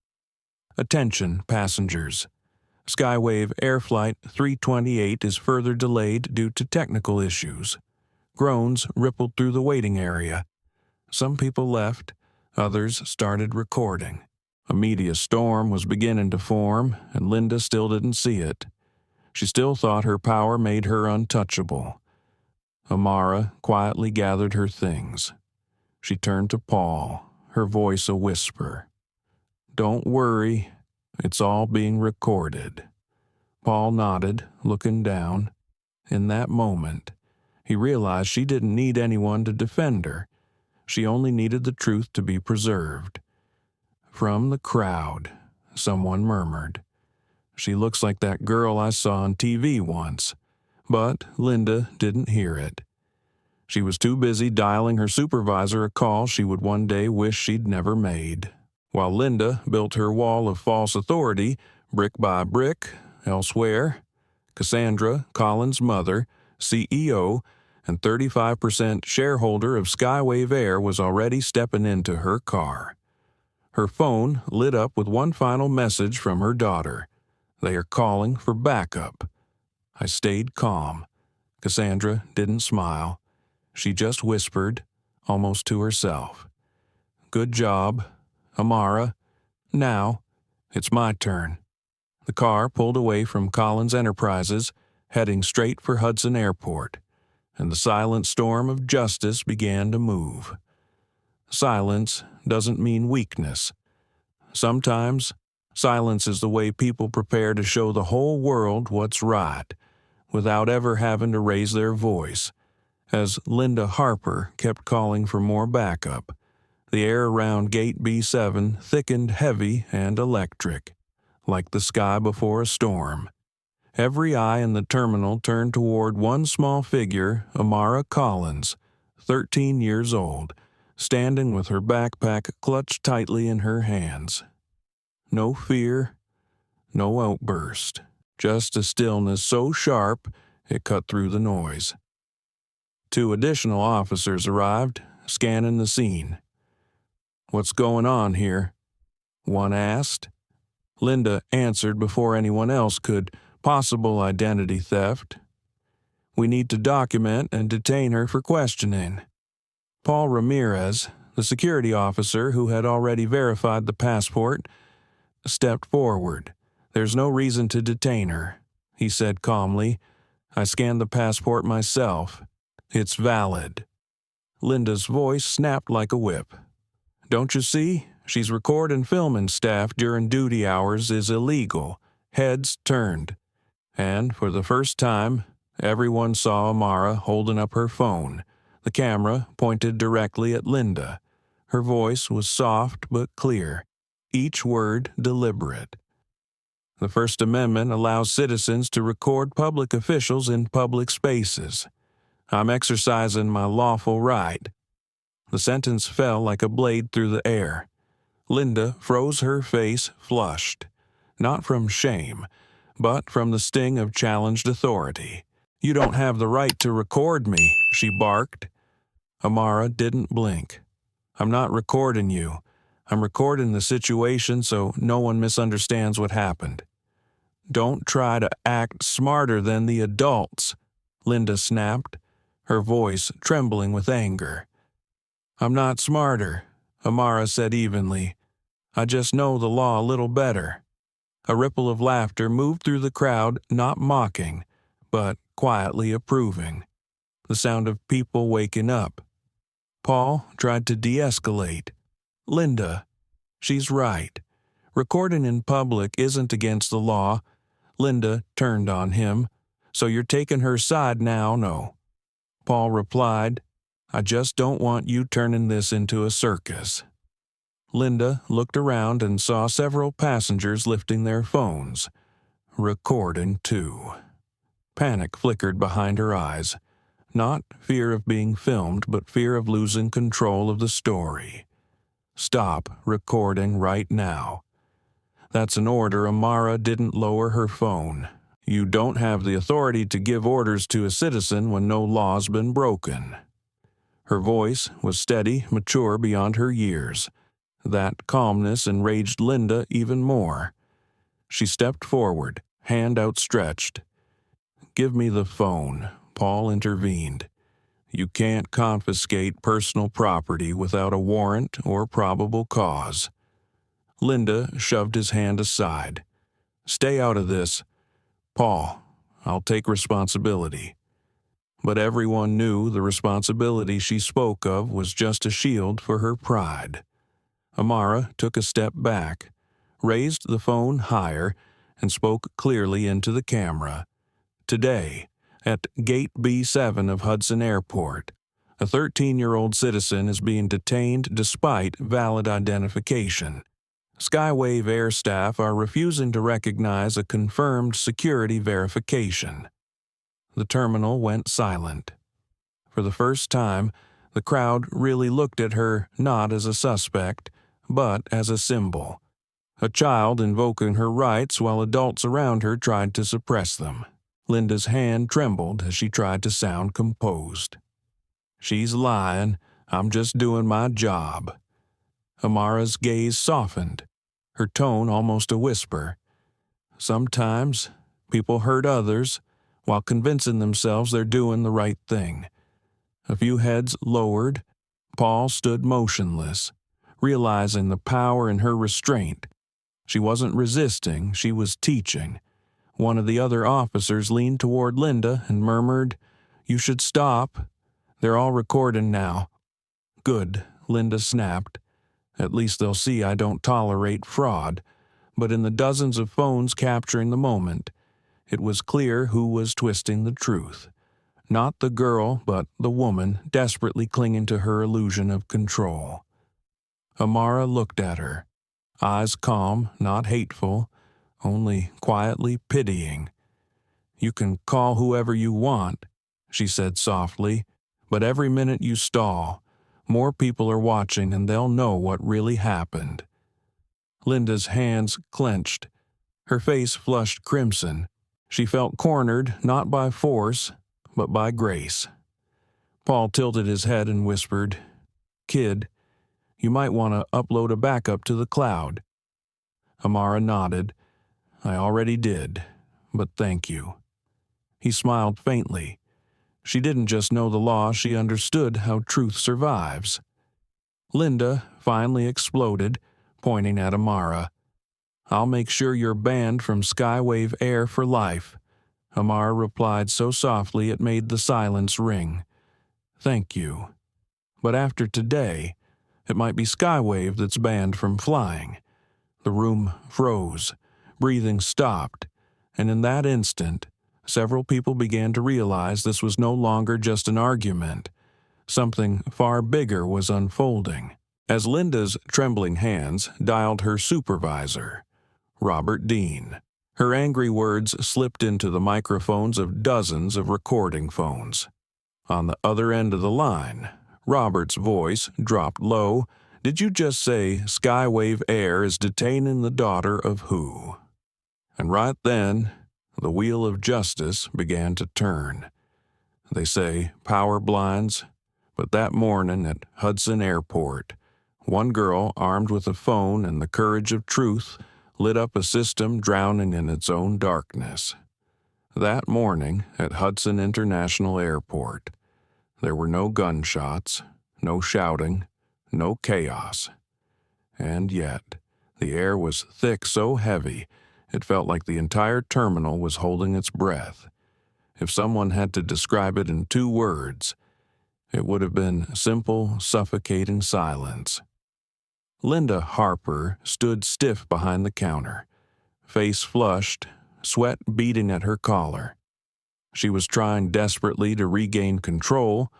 Speaker 1: "Attention, passengers. SkyWave Air Flight 328 is further delayed due to technical issues." Groans rippled through the waiting area. Some people left, others started recording. A media storm was beginning to form, and Linda still didn't see it. She still thought her power made her untouchable. Amara quietly gathered her things. She turned to Paul, her voice a whisper. "Don't worry, it's all being recorded." Paul nodded, looking down. In that moment, he realized she didn't need anyone to defend her. She only needed the truth to be preserved. From the crowd, someone murmured, "She looks like that girl I saw on TV once." But Linda didn't hear it. She was too busy dialing her supervisor a call she would one day wish she'd never made. While Linda built her wall of false authority, brick by brick, elsewhere, Cassandra Collins' mother, CEO, and 35% shareholder of SkyWave Air was already stepping into her car. Her phone lit up with one final message from her daughter. "They are calling for backup." I stayed calm. Cassandra didn't smile. She just whispered, almost to herself, "Good job, Amara. Now, it's my turn." The car pulled away from Collins Enterprises, heading straight for Hudson Airport, and the silent storm of justice began to move. Silence doesn't mean weakness. Sometimes, silence is the way people prepare to show the whole world what's right, without ever having to raise their voice. As Linda Harper kept calling for more backup, the air around Gate B7 thickened heavy and electric, like the sky before a storm. Every eye in the terminal turned toward one small figure, Amara Collins, 13 years old, standing with her backpack clutched tightly in her hands. No fear, no outburst, just a stillness so sharp it cut through the noise. 2 additional officers arrived, scanning the scene. "What's going on here?" one asked. Linda answered before anyone else could. "Possible identity theft. We need to document and detain her for questioning." Paul Ramirez, the security officer who had already verified the passport, stepped forward. "There's no reason to detain her," he said calmly. "I scanned the passport myself. It's valid." Linda's voice snapped like a whip. "Don't you see? She's recording filming staff during duty hours is illegal." Heads turned, and for the first time, everyone saw Amara holding up her phone, the camera pointed directly at Linda. Her voice was soft but clear, each word deliberate. "The First Amendment allows citizens to record public officials in public spaces. I'm exercising my lawful right." The sentence fell like a blade through the air. Linda froze, her face flushed, not from shame, but from the sting of challenged authority. "You don't have the right to record me," she barked. Amara didn't blink. "I'm not recording you. I'm recording the situation so no one misunderstands what happened." "Don't try to act smarter than the adults," Linda snapped, her voice trembling with anger. "I'm not smarter," Amara said evenly. "I just know the law a little better." A ripple of laughter moved through the crowd, not mocking, but quietly approving. The sound of people waking up. Paul tried to de-escalate. "Linda, she's right. Recording in public isn't against the law." Linda turned on him. "So you're taking her side now, no?" Paul replied, "I just don't want you turning this into a circus." Linda looked around and saw several passengers lifting their phones. Recording too. Panic flickered behind her eyes. Not fear of being filmed, but fear of losing control of the story. "Stop recording right now." "That's an order." Amara didn't lower her phone. "You don't have the authority to give orders to a citizen when no law's been broken." Her voice was steady, mature beyond her years. That calmness enraged Linda even more. She stepped forward, hand outstretched. "Give me the phone," Paul intervened. "You can't confiscate personal property without a warrant or probable cause." Linda shoved his hand aside. "Stay out of this." "Paul, I'll take responsibility." But everyone knew the responsibility she spoke of was just a shield for her pride. Amara took a step back, raised the phone higher, and spoke clearly into the camera. "Today, at Gate B7 of Hudson Airport, a 13-year-old citizen is being detained despite valid identification. SkyWave Air staff are refusing to recognize a confirmed security verification." The terminal went silent. For the first time, the crowd really looked at her not as a suspect, but as a symbol. A child invoking her rights while adults around her tried to suppress them. Linda's hand trembled as she tried to sound composed. "She's lying. I'm just doing my job." Amara's gaze softened, her tone almost a whisper. "Sometimes people hurt others while convincing themselves they're doing the right thing." A few heads lowered. Paul stood motionless, realizing the power in her restraint. She wasn't resisting, she was teaching. One of the other officers leaned toward Linda and murmured, "You should stop. They're all recording now." "Good," Linda snapped. "At least they'll see I don't tolerate fraud." But in the dozens of phones capturing the moment, it was clear who was twisting the truth. Not the girl, but the woman desperately clinging to her illusion of control. Amara looked at her, eyes calm, not hateful, only quietly pitying. "You can call whoever you want," she said softly, "but every minute you stall, more people are watching and they'll know what really happened." Linda's hands clenched. Her face flushed crimson. She felt cornered not by force, but by grace. Paul tilted his head and whispered, "Kid, you might want to upload a backup to the cloud." Amara nodded. "I already did, but thank you." He smiled faintly. She didn't just know the law, she understood how truth survives. Linda finally exploded, pointing at Amara. "I'll make sure you're banned from SkyWave Air for life." Amara replied so softly it made the silence ring. "Thank you. But after today, it might be SkyWave that's banned from flying." The room froze, breathing stopped, and in that instant, several people began to realize this was no longer just an argument. Something far bigger was unfolding. As Linda's trembling hands dialed her supervisor, Robert Dean, her angry words slipped into the microphones of dozens of recording phones. On the other end of the line, Robert's voice dropped low. "Did you just say SkyWave Air is detaining the daughter of who?" And right then, the wheel of justice began to turn. They say power blinds, but that morning at Hudson Airport, one girl armed with a phone and the courage of truth lit up a system drowning in its own darkness. That morning at Hudson International Airport, there were no gunshots, no shouting, no chaos. And yet, the air was thick so heavy, it felt like the entire terminal was holding its breath. If someone had to describe it in 2 words, it would have been simple, suffocating silence. Linda Harper stood stiff behind the counter, face flushed, sweat beading at her collar. She was trying desperately to regain control,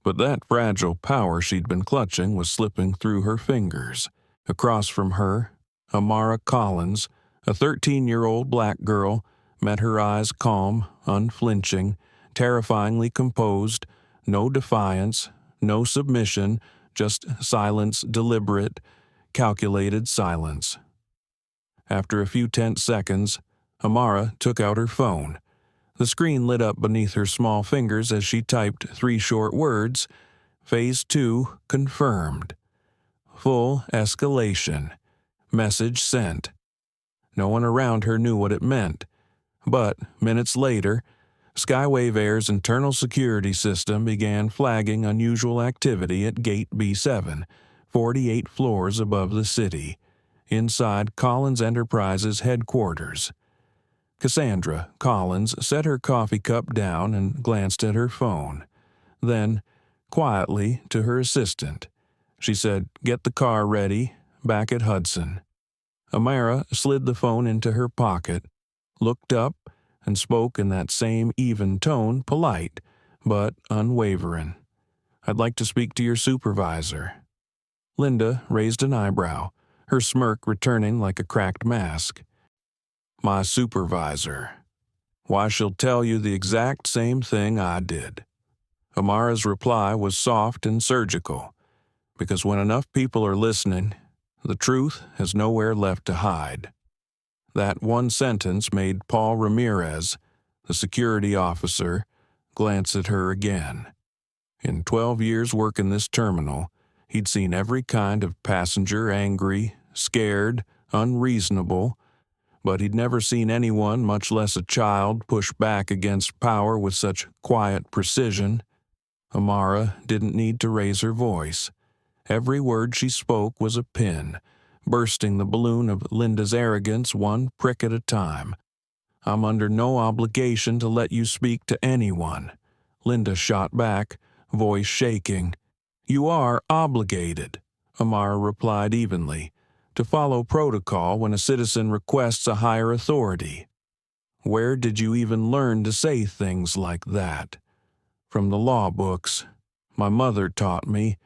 Speaker 1: but that fragile power she'd been clutching was slipping through her fingers. Across from her, Amara Collins, a 13-year-old black girl, met her eyes calm, unflinching, terrifyingly composed, no defiance, no submission, just silence, deliberate, calculated silence. After a few tense seconds, Amara took out her phone. The screen lit up beneath her small fingers as she typed 3 short words: Phase 2 confirmed. Full escalation. Message sent. No one around her knew what it meant, but minutes later, SkyWave Air's internal security system began flagging unusual activity at Gate B7, 48 floors above the city, inside Collins Enterprises headquarters. Cassandra Collins set her coffee cup down and glanced at her phone. Then, quietly, to her assistant, she said, "Get the car ready, back at Hudson." Amara slid the phone into her pocket, looked up, and spoke in that same even tone, polite, but unwavering. "I'd like to speak to your supervisor." Linda raised an eyebrow, her smirk returning like a cracked mask. "My supervisor. Why, she'll tell you the exact same thing I did." Amara's reply was soft and surgical, because when enough people are listening, the truth has nowhere left to hide. That one sentence made Paul Ramirez, the security officer, glance at her again. In 12 years working this terminal, he'd seen every kind of passenger angry, scared, unreasonable, but he'd never seen anyone, much less a child, push back against power with such quiet precision. Amara didn't need to raise her voice. Every word she spoke was a pin, bursting the balloon of Linda's arrogance one prick at a time. "I'm under no obligation to let you speak to anyone," Linda shot back, voice shaking. "You are obligated," Amara replied evenly, "to follow protocol when a citizen requests a higher authority." "Where did you even learn to say things like that?" "From the law books. My mother taught me.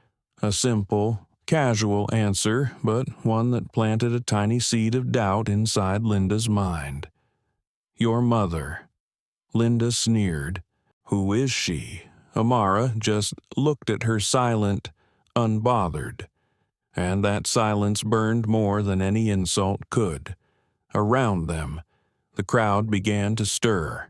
Speaker 1: A simple, casual answer, but one that planted a tiny seed of doubt inside Linda's mind. "Your mother." Linda sneered. "Who is she?" Amara just looked at her silent, unbothered. And that silence burned more than any insult could. Around them, the crowd began to stir.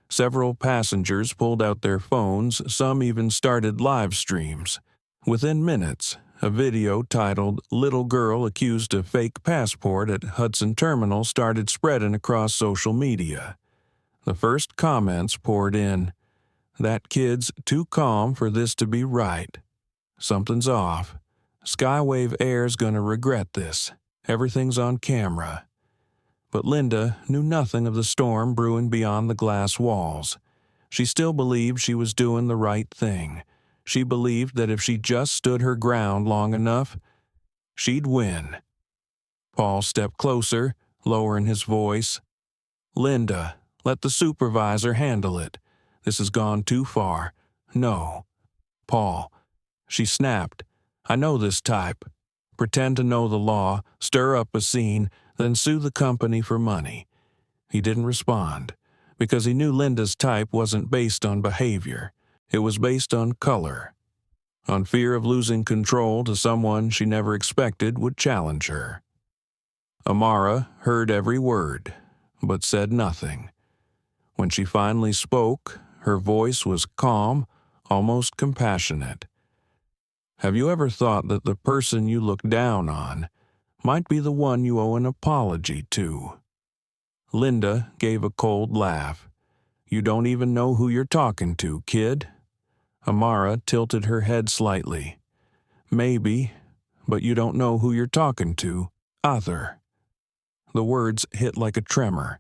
Speaker 1: Several passengers pulled out their phones, some even started live streams. Within minutes, a video titled "Little Girl Accused of Fake Passport at Hudson Terminal" started spreading across social media. The first comments poured in. "That kid's too calm for this to be right. Something's off. SkyWave Air's gonna regret this. Everything's on camera." But Linda knew nothing of the storm brewing beyond the glass walls. She still believed she was doing the right thing. She believed that if she just stood her ground long enough, she'd win. Paul stepped closer, lowering his voice. "Linda, let the supervisor handle it. This has gone too far. No." "Paul," she snapped, "I know this type. Pretend to know the law, stir up a scene, then sue the company for money." He didn't respond, because he knew Linda's type wasn't based on behavior. It was based on color, on fear of losing control to someone she never expected would challenge her. Amara heard every word, but said nothing. When she finally spoke, her voice was calm, almost compassionate. "Have you ever thought that the person you look down on might be the one you owe an apology to?" Linda gave a cold laugh. "You don't even know who you're talking to, kid." Amara tilted her head slightly. "Maybe, but you don't know who you're talking to, either." The words hit like a tremor,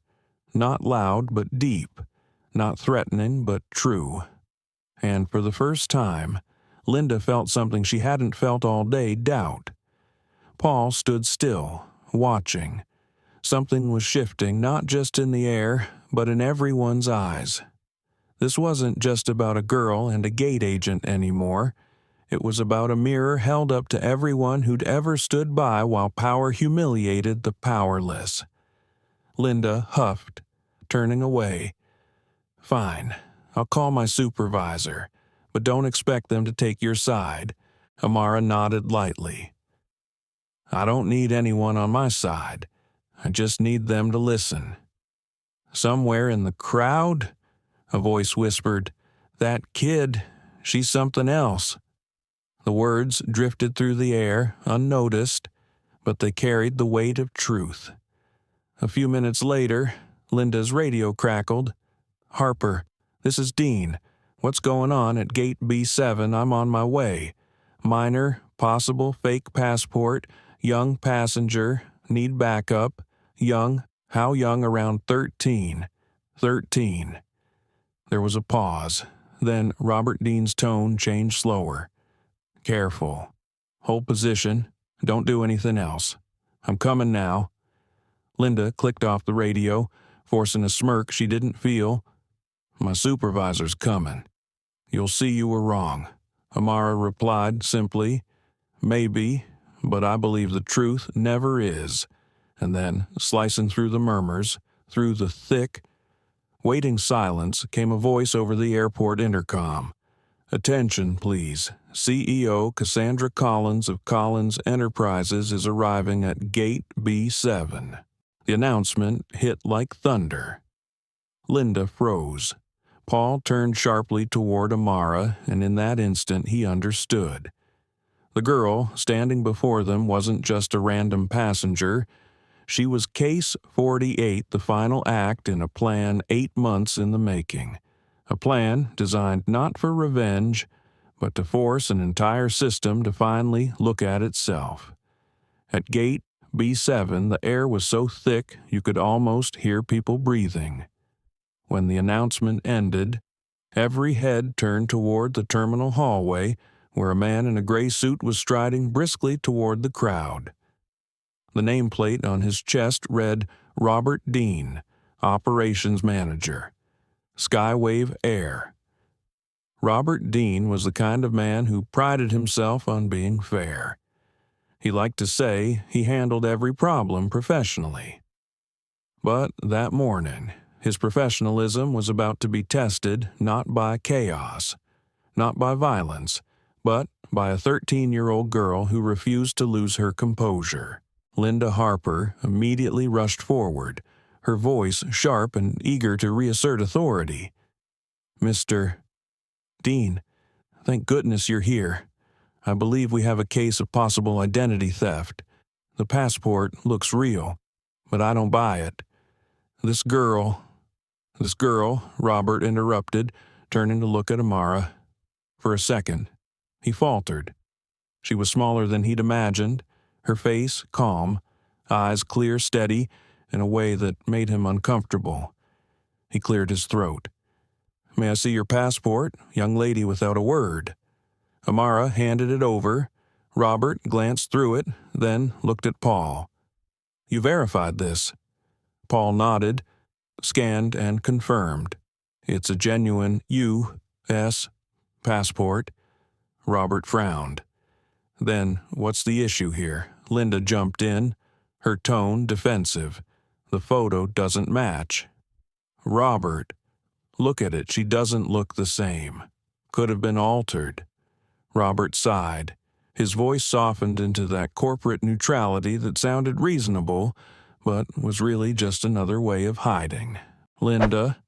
Speaker 1: not loud but deep. not threatening but true. And for the first time, Linda felt something she hadn't felt all day: doubt. Paul stood still, watching. Something was shifting, not just in the air, but in everyone's eyes. This wasn't just about a girl and a gate agent anymore. It was about a mirror held up to everyone who'd ever stood by while power humiliated the powerless. Linda huffed, turning away. "Fine, I'll call my supervisor, but don't expect them to take your side." Amara nodded lightly. "I don't need anyone on my side. I just need them to listen." Somewhere in the crowd, a voice whispered, "That kid, she's something else." The words drifted through the air, unnoticed, but they carried the weight of truth. A few minutes later, Linda's radio crackled. "Harper, this is Dean. What's going on at Gate B7? I'm on my way. Minor, possible fake passport, young passenger, need backup, young, how young? Around 13. 13. There was a pause. Then Robert Dean's tone changed slower. "Careful. Hold position. Don't do anything else. I'm coming now." Linda clicked off the radio, forcing a smirk she didn't feel. "My supervisor's coming. You'll see you were wrong." Amara replied simply, "Maybe, but I believe the truth never is." And then, slicing through the murmurs, through the thick, waiting silence, came a voice over the airport intercom. "Attention, please. CEO Cassandra Collins of Collins Enterprises is arriving at Gate B7. The announcement hit like thunder. Linda froze. Paul turned sharply toward Amara, and in that instant he understood. The girl standing before them wasn't just a random passenger. She was Case 48, the final act in a plan 8 months in the making. A plan designed not for revenge, but to force an entire system to finally look at itself. At Gate B7, the air was so thick you could almost hear people breathing. When the announcement ended, every head turned toward the terminal hallway, where a man in a gray suit was striding briskly toward the crowd. The nameplate on his chest read Robert Dean, Operations Manager, SkyWave Air. Robert Dean was the kind of man who prided himself on being fair. He liked to say he handled every problem professionally. But that morning, his professionalism was about to be tested not by chaos, not by violence, but by a 13-year-old girl who refused to lose her composure. Linda Harper immediately rushed forward, her voice sharp and eager to reassert authority. "Mr. Dean, thank goodness you're here. I believe we have a case of possible identity theft. The passport looks real, but I don't buy it. This girl, Robert interrupted, turning to look at Amara. For a second, he faltered. She was smaller than he'd imagined, her face calm, eyes clear, steady, in a way that made him uncomfortable. He cleared his throat. "May I see your passport, young lady?" Without a word. Amara handed it over. Robert glanced through it, then looked at Paul. "You verified this?" Paul nodded, scanned and confirmed. "It's a genuine U.S. passport." Robert frowned. "Then what's the issue here?" Linda jumped in, her tone defensive. "The photo doesn't match." "Robert, look at it. She doesn't look the same. Could have been altered." Robert sighed. His voice softened into that corporate neutrality that sounded reasonable, but was really just another way of hiding. "Linda,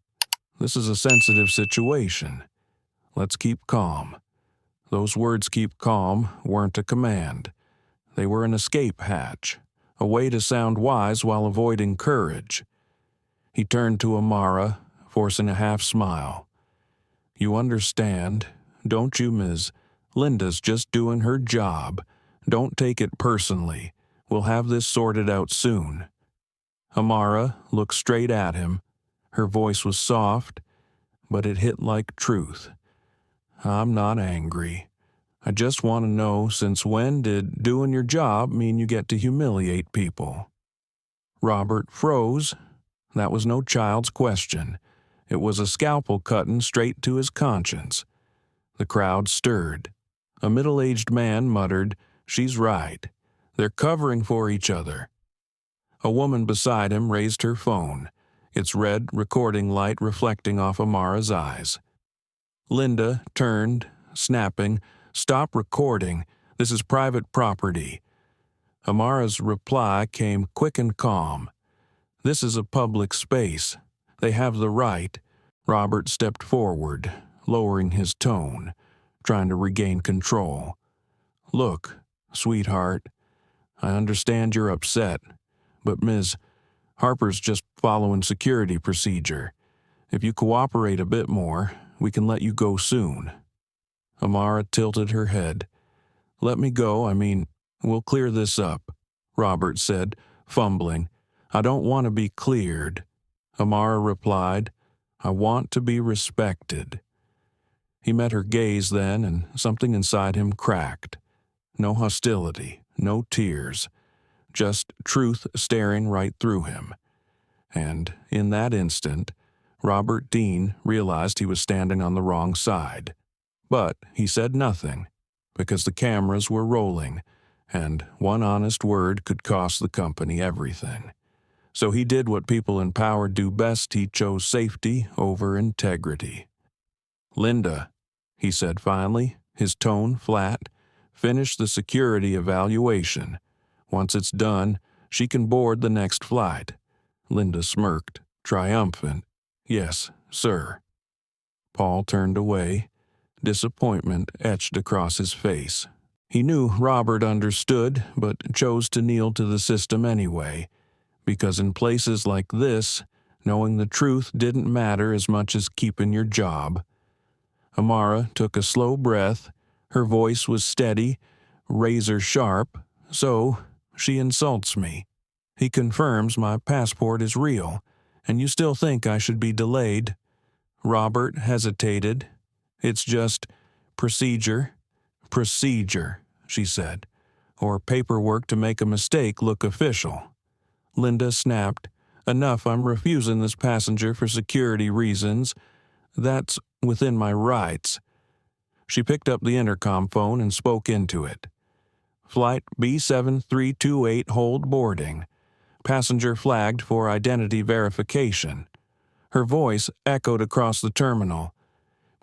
Speaker 1: this is a sensitive situation. Let's keep calm." Those words, "keep calm," weren't a command. They were an escape hatch, a way to sound wise while avoiding courage. He turned to Amara, forcing a half smile. "You understand, don't you, Ms.? Linda's just doing her job. Don't take it personally. We'll have this sorted out soon." Amara looked straight at him. Her voice was soft. but it hit like truth. I'm not angry. I just want to know, since when did doing your job mean you get to humiliate people? Robert froze. That was no child's question. It was a scalpel cutting straight to his conscience. The crowd stirred. A middle-aged man muttered, "She's right. They're covering for each other." A woman beside him raised her phone, its red recording light reflecting off Amara's eyes. Linda turned, snapping, "Stop recording. This is private property." Amara's reply came quick and calm. "This is a public space. They have the right." Robert stepped forward, lowering his tone, trying to regain control. "Look, sweetheart, I understand you're upset, but Ms. Harper's just following security procedure. If you cooperate a bit more, we can let you go soon." Amara tilted her head. "Let me go, we'll clear this up," Robert said, fumbling. "I don't want to be cleared." Amara replied, "I want to be respected." He met her gaze then, and something inside him cracked. No hostility, no tears, just truth staring right through him. And in that instant, Robert Dean realized he was standing on the wrong side. But he said nothing, because the cameras were rolling, and one honest word could cost the company everything. So he did what people in power do best. He chose safety over integrity. "Linda," he said finally, his tone flat, "finish the security evaluation. Once it's done, she can board the next flight." Linda smirked, triumphant. "Yes, sir." Paul turned away. Disappointment etched across his face. He knew Robert understood, but chose to kneel to the system anyway, because in places like this, knowing the truth didn't matter as much as keeping your job. Amara took a slow breath. Her voice was steady, razor sharp. "So, she insults me. He confirms my passport is real, and you still think I should be delayed?" Robert hesitated. "It's just procedure." "Procedure," she said, "or paperwork to make a mistake look official." Linda snapped, "Enough, I'm refusing this passenger for security reasons. That's within my rights." She picked up the intercom phone and spoke into it. "Flight B7328 hold boarding. Passenger flagged for identity verification." Her voice echoed across the terminal.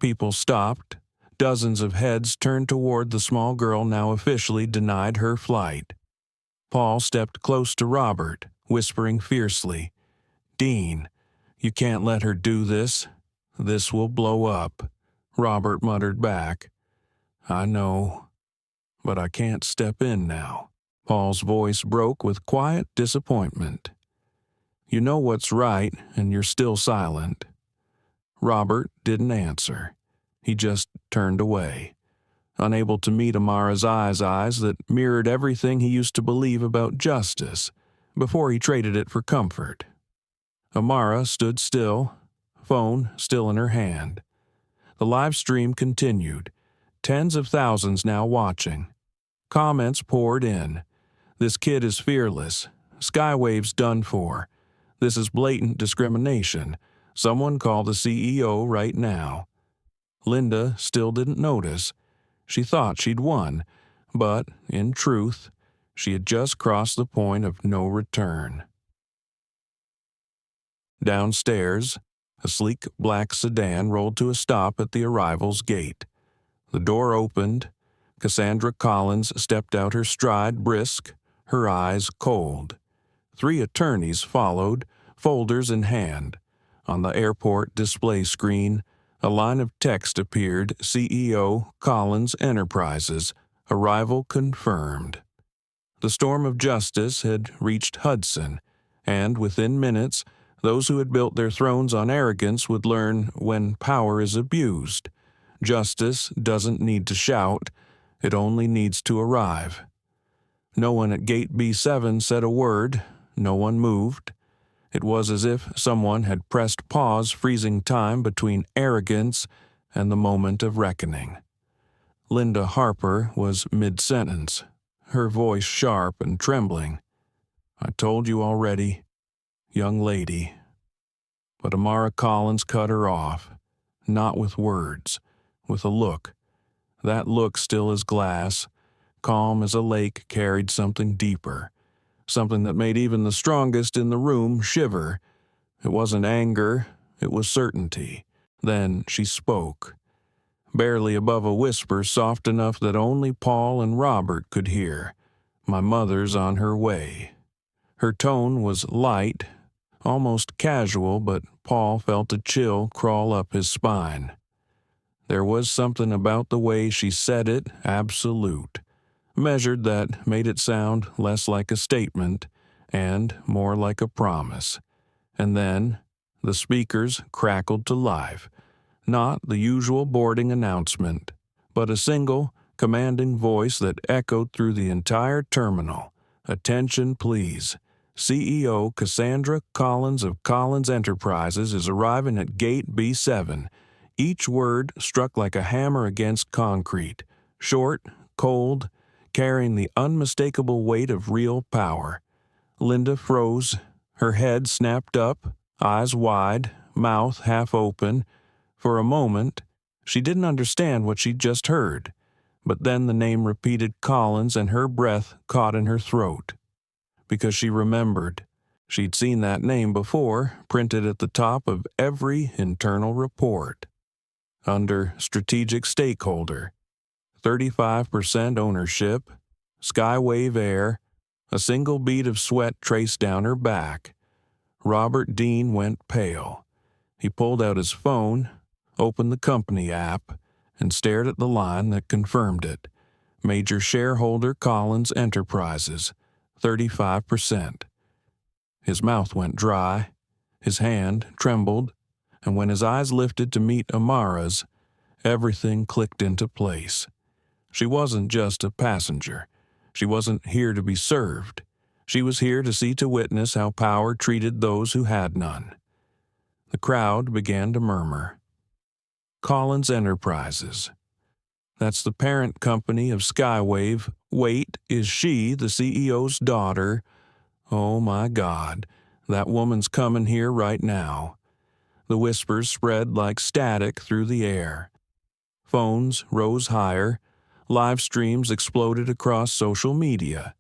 Speaker 1: People stopped. Dozens of heads turned toward the small girl now officially denied her flight. Paul stepped close to Robert, whispering fiercely, "Dean, you can't let her do this. This will blow up." Robert muttered back, "I know, but I can't step in now." Paul's voice broke with quiet disappointment. "You know what's right, and you're still silent." Robert didn't answer. He just turned away, unable to meet Amara's eyes that mirrored everything he used to believe about justice before he traded it for comfort. Amara stood still, phone still in her hand. The live stream continued, tens of thousands now watching. Comments poured in. "This kid is fearless. SkyWave's done for. This is blatant discrimination. Someone call the CEO right now." Linda still didn't notice. She thought she'd won, but, in truth, she had just crossed the point of no return. Downstairs, a sleek black sedan rolled to a stop at the arrival's gate. The door opened. Cassandra Collins stepped out, her stride brisk, her eyes cold. 3 attorneys followed, folders in hand. On the airport display screen, a line of text appeared, "CEO, Collins Enterprises, arrival confirmed." The storm of justice had reached Hudson, and within minutes, those who had built their thrones on arrogance would learn when power is abused. Justice doesn't need to shout, it only needs to arrive. No one at Gate B7 said a word, no one moved. It was as if someone had pressed pause, freezing time between arrogance and the moment of reckoning. Linda Harper was mid-sentence, her voice sharp and trembling. "I told you already, young lady." But Amara Collins cut her off, not with words, with a look. That look still as glass, calm as a lake, carried something deeper, something that made even the strongest in the room shiver. It wasn't anger, it was certainty. Then she spoke, barely above a whisper, soft enough that only Paul and Robert could hear. "My mother's on her way." Her tone was light, almost casual, but Paul felt a chill crawl up his spine. There was something about the way she said it, absolute, measured, that made it sound less like a statement and more like a promise. And then the speakers crackled to life, not the usual boarding announcement, but a single, commanding voice that echoed through the entire terminal. "Attention, please. CEO Cassandra Collins of Collins Enterprises is arriving at Gate B7. Each word struck like a hammer against concrete, short, cold, carrying the unmistakable weight of real power." Linda froze, her head snapped up, eyes wide, mouth half open. For a moment, she didn't understand what she'd just heard, but then the name repeated Collins and her breath caught in her throat. Because she remembered. She'd seen that name before, printed at the top of every internal report. Under strategic stakeholder, 35% ownership, SkyWave Air, a single bead of sweat traced down her back. Robert Dean went pale. He pulled out his phone, opened the company app, and stared at the line that confirmed it. Major shareholder Collins Enterprises, 35%. His mouth went dry, his hand trembled, and when his eyes lifted to meet Amara's, everything clicked into place. She wasn't just a passenger. She wasn't here to be served. She was here to see to witness how power treated those who had none. The crowd began to murmur. Collins Enterprises. That's the parent company of SkyWave. Wait, is she the CEO's daughter? Oh my God, that woman's coming here right now. The whispers spread like static through the air. Phones rose higher. Live streams exploded across social media.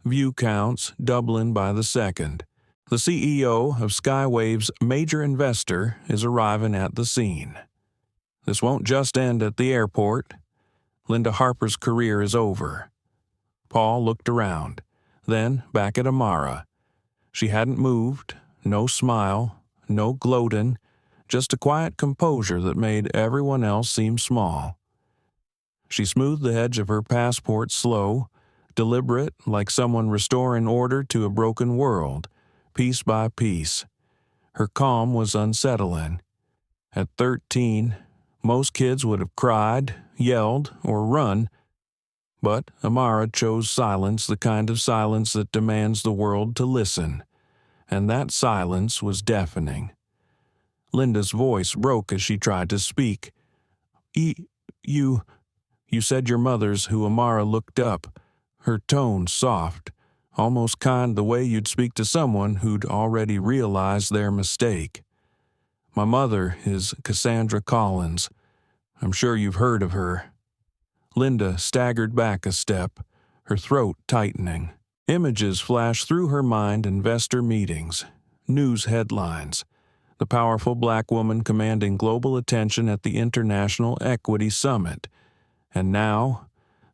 Speaker 1: View counts doubling by the second. The CEO of SkyWave's major investor is arriving at the scene. This won't just end at the airport. Linda Harper's career is over. Paul looked around, then back at Amara. She hadn't moved, no smile, no gloating, just a quiet composure that made everyone else seem small. She smoothed the edge of her passport slow, deliberate, like someone restoring order to a broken world, piece by piece. Her calm was unsettling. At 13, most kids would have cried, yelled, or run, but Amara chose silence, the kind of silence that demands the world to listen, and that silence was deafening. Linda's voice broke as she tried to speak. You said your mother's," who Amara looked up, her tone soft, almost kind, the way you'd speak to someone who'd already realized their mistake. "My mother is Cassandra Collins. I'm sure you've heard of her." Linda staggered back a step, her throat tightening. Images flashed through her mind: investor meetings, news headlines, the powerful black woman commanding global attention at the International Equity Summit. And now,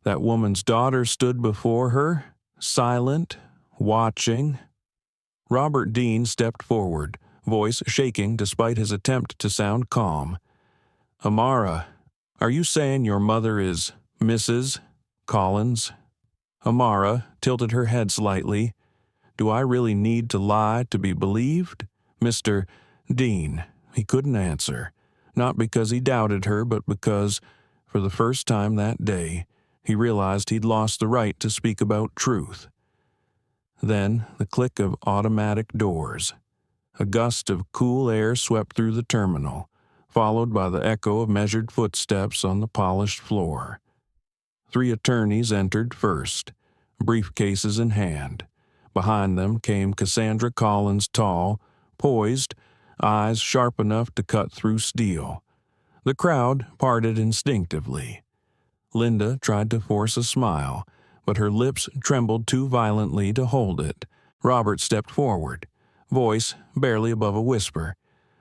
Speaker 1: that woman's daughter stood before her, silent, watching. Robert Dean stepped forward, voice shaking despite his attempt to sound calm. "Amara, are you saying your mother is Mrs. Collins?" Amara tilted her head slightly. "Do I really need to lie to be believed?" "Mr. Dean," he couldn't answer, not because he doubted her, but because, for the first time that day, he realized he'd lost the right to speak about truth. Then the click of automatic doors. A gust of cool air swept through the terminal, followed by the echo of measured footsteps on the polished floor. 3 attorneys entered first, briefcases in hand. Behind them came Cassandra Collins, tall, poised, eyes sharp enough to cut through steel. The crowd parted instinctively. Linda tried to force a smile, but her lips trembled too violently to hold it. Robert stepped forward, voice barely above a whisper.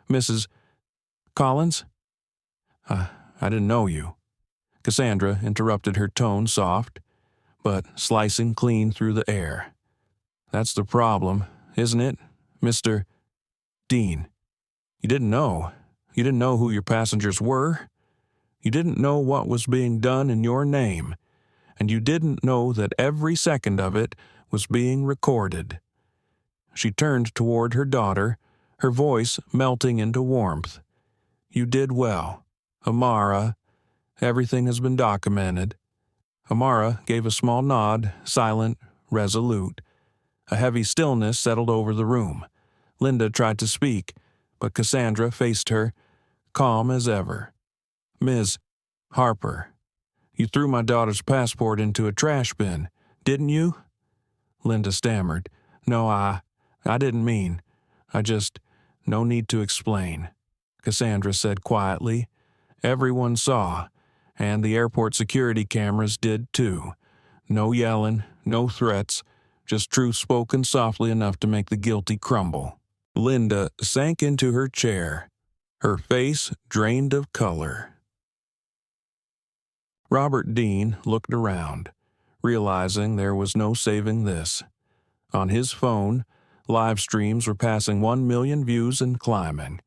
Speaker 1: "Mrs. Collins? I didn't know you." Cassandra interrupted, her tone soft, but slicing clean through the air. "That's the problem, isn't it, Mr. Dean? You didn't know. You didn't know who your passengers were. You didn't know what was being done in your name. And you didn't know that every second of it was being recorded." She turned toward her daughter, her voice melting into warmth. "You did well. Amara, everything has been documented." Amara gave a small nod, silent, resolute. A heavy stillness settled over the room. Linda tried to speak, but Cassandra faced her, calm as ever. "Ms. Harper, you threw my daughter's passport into a trash bin, didn't you?" Linda stammered. "No, I didn't mean. No need to explain," Cassandra said quietly. "Everyone saw, and the airport security cameras did too. No yelling, no threats, just truth spoken softly enough to make the guilty crumble." Linda sank into her chair, her face drained of color. Robert Dean looked around, realizing there was no saving this. On his phone, live streams were passing 1 million views and climbing,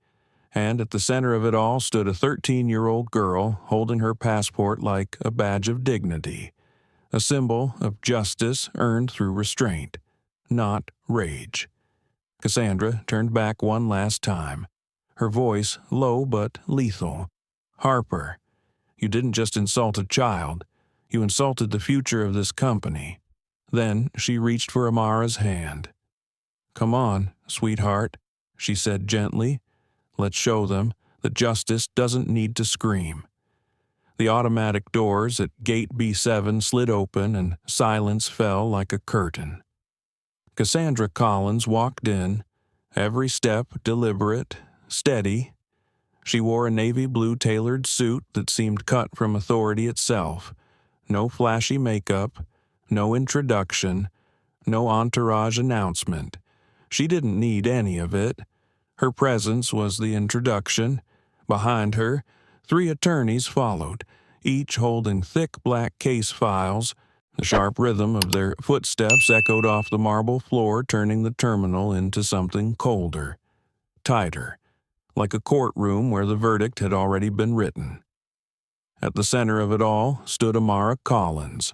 Speaker 1: and at the center of it all stood a 13-year-old girl holding her passport like a badge of dignity, a symbol of justice earned through restraint, not rage. Cassandra turned back one last time, her voice low but lethal. "Harper, you didn't just insult a child, you insulted the future of this company." Then she reached for Amara's hand. "Come on, sweetheart," she said gently. "Let's show them that justice doesn't need to scream." The automatic doors at Gate B7 slid open and silence fell like a curtain. Cassandra Collins walked in, every step deliberate, steady. She wore a navy blue tailored suit that seemed cut from authority itself. No flashy makeup, no introduction, no entourage announcement. She didn't need any of it. Her presence was the introduction. Behind her, 3 attorneys followed, each holding thick black case files. The sharp rhythm of their footsteps echoed off the marble floor, turning the terminal into something colder, tighter, like a courtroom where the verdict had already been written. At the center of it all stood Amara Collins,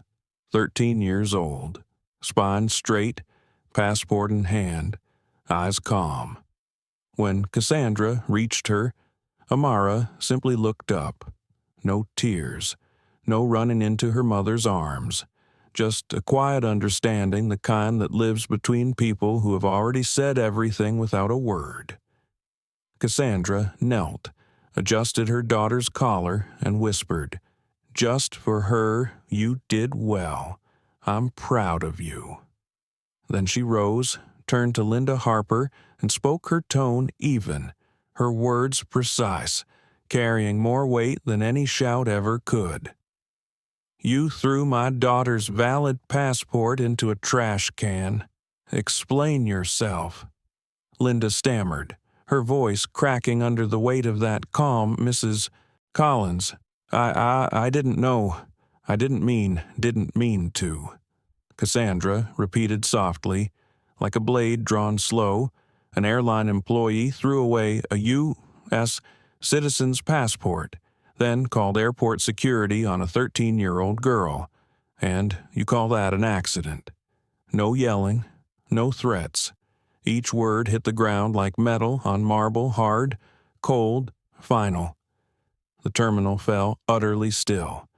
Speaker 1: 13 years old, spine straight, passport in hand, eyes calm. When Cassandra reached her, Amara simply looked up. No tears, no running into her mother's arms. Just a quiet understanding, the kind that lives between people who have already said everything without a word. Cassandra knelt, adjusted her daughter's collar, and whispered, "Just for her, you did well. I'm proud of you." Then she rose, turned to Linda Harper, and spoke, her tone even, her words precise, carrying more weight than any shout ever could. "You threw my daughter's valid passport into a trash can. Explain yourself." Linda stammered, her voice cracking under the weight of that calm "Mrs. Collins, I didn't know. I didn't mean to." Cassandra repeated softly, like a blade drawn slow. An airline employee threw away a U.S. citizen's passport, then called airport security on a 13-year-old girl. And you call that an accident. No yelling, no threats. Each word hit the ground like metal on marble, hard, cold, final. The terminal fell utterly still.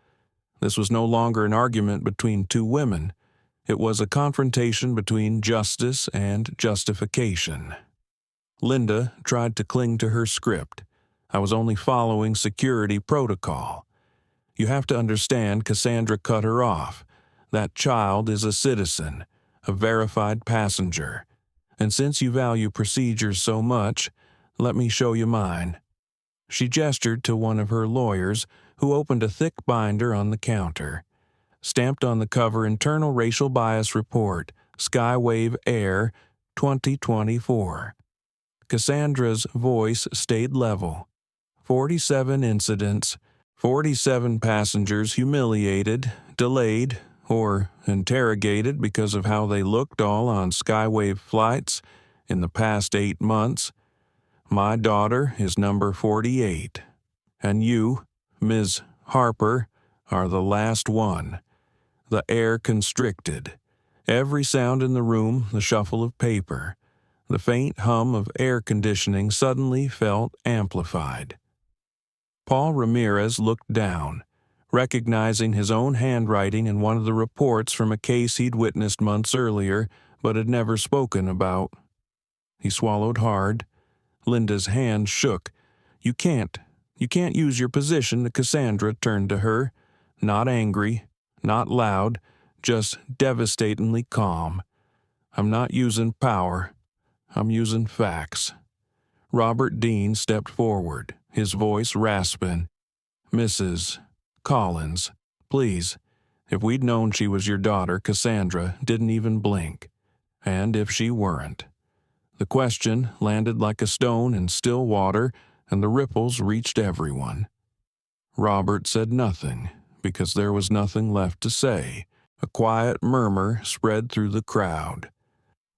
Speaker 1: This was no longer an argument between 2 women. It was a confrontation between justice and justification. Linda tried to cling to her script. I was only following security protocol. You have to understand, Cassandra cut her off. That child is a citizen, a verified passenger. And since you value procedures so much, let me show you mine. She gestured to one of her lawyers, who opened a thick binder on the counter. Stamped on the cover, Internal Racial Bias Report, SkyWave Air, 2024. Cassandra's voice stayed level. 47 incidents, 47 passengers humiliated, delayed, or interrogated because of how they looked all on SkyWave flights in the past 8 months. My daughter is number 48. And you, Ms. Harper, are the last one. The air constricted. Every sound in the room, the shuffle of paper, the faint hum of air conditioning suddenly felt amplified. Paul Ramirez looked down, recognizing his own handwriting in one of the reports from a case he'd witnessed months earlier but had never spoken about. He swallowed hard. Linda's hand shook. You can't use your position." Cassandra turned to her, not angry, not loud, just devastatingly calm. "I'm not using power. I'm using facts." Robert Dean stepped forward, his voice rasping. "Mrs. Collins, please. If we'd known she was your daughter," Cassandra didn't even blink. "And if she weren't." The question landed like a stone in still water, and the ripples reached everyone. Robert said nothing, because there was nothing left to say. A quiet murmur spread through the crowd.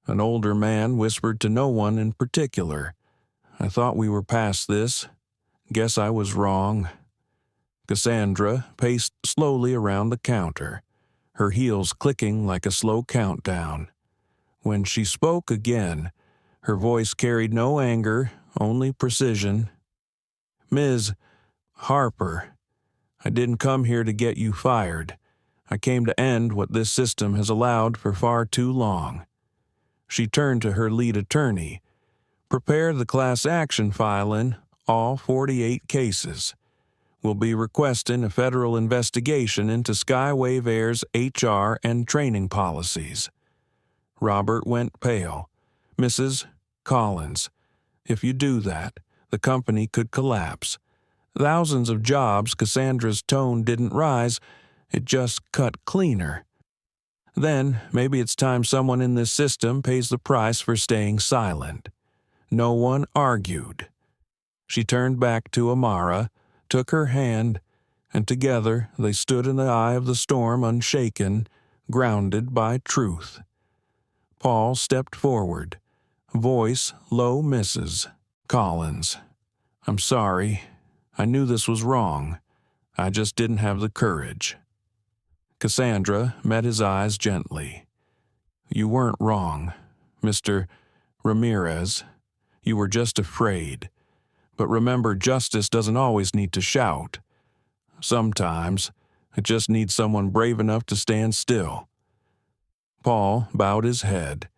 Speaker 1: An older man whispered to no one in particular, "I thought we were past this. Guess I was wrong." Cassandra paced slowly around the counter, her heels clicking like a slow countdown. When she spoke again, her voice carried no anger, only precision. "Ms. Harper, I didn't come here to get you fired. I came to end what this system has allowed for far too long." She turned to her lead attorney. "Prepare the class action file in all 48 cases. We'll be requesting a federal investigation into SkyWave Air's HR and training policies." Robert went pale. "Mrs. Collins, if you do that, the company could collapse. Thousands of jobs." Cassandra's tone didn't rise, it just cut cleaner. "Then maybe it's time someone in this system pays the price for staying silent." No one argued. She turned back to Amara, took her hand, and together they stood in the eye of the storm unshaken, grounded by truth. Paul stepped forward, voice low. "Mrs. Collins, I'm sorry. I knew this was wrong. I just didn't have the courage." Cassandra met his eyes gently. "You weren't wrong, Mr. Ramirez. You were just afraid. But remember, justice doesn't always need to shout. Sometimes it just needs someone brave enough to stand still." Paul bowed his head.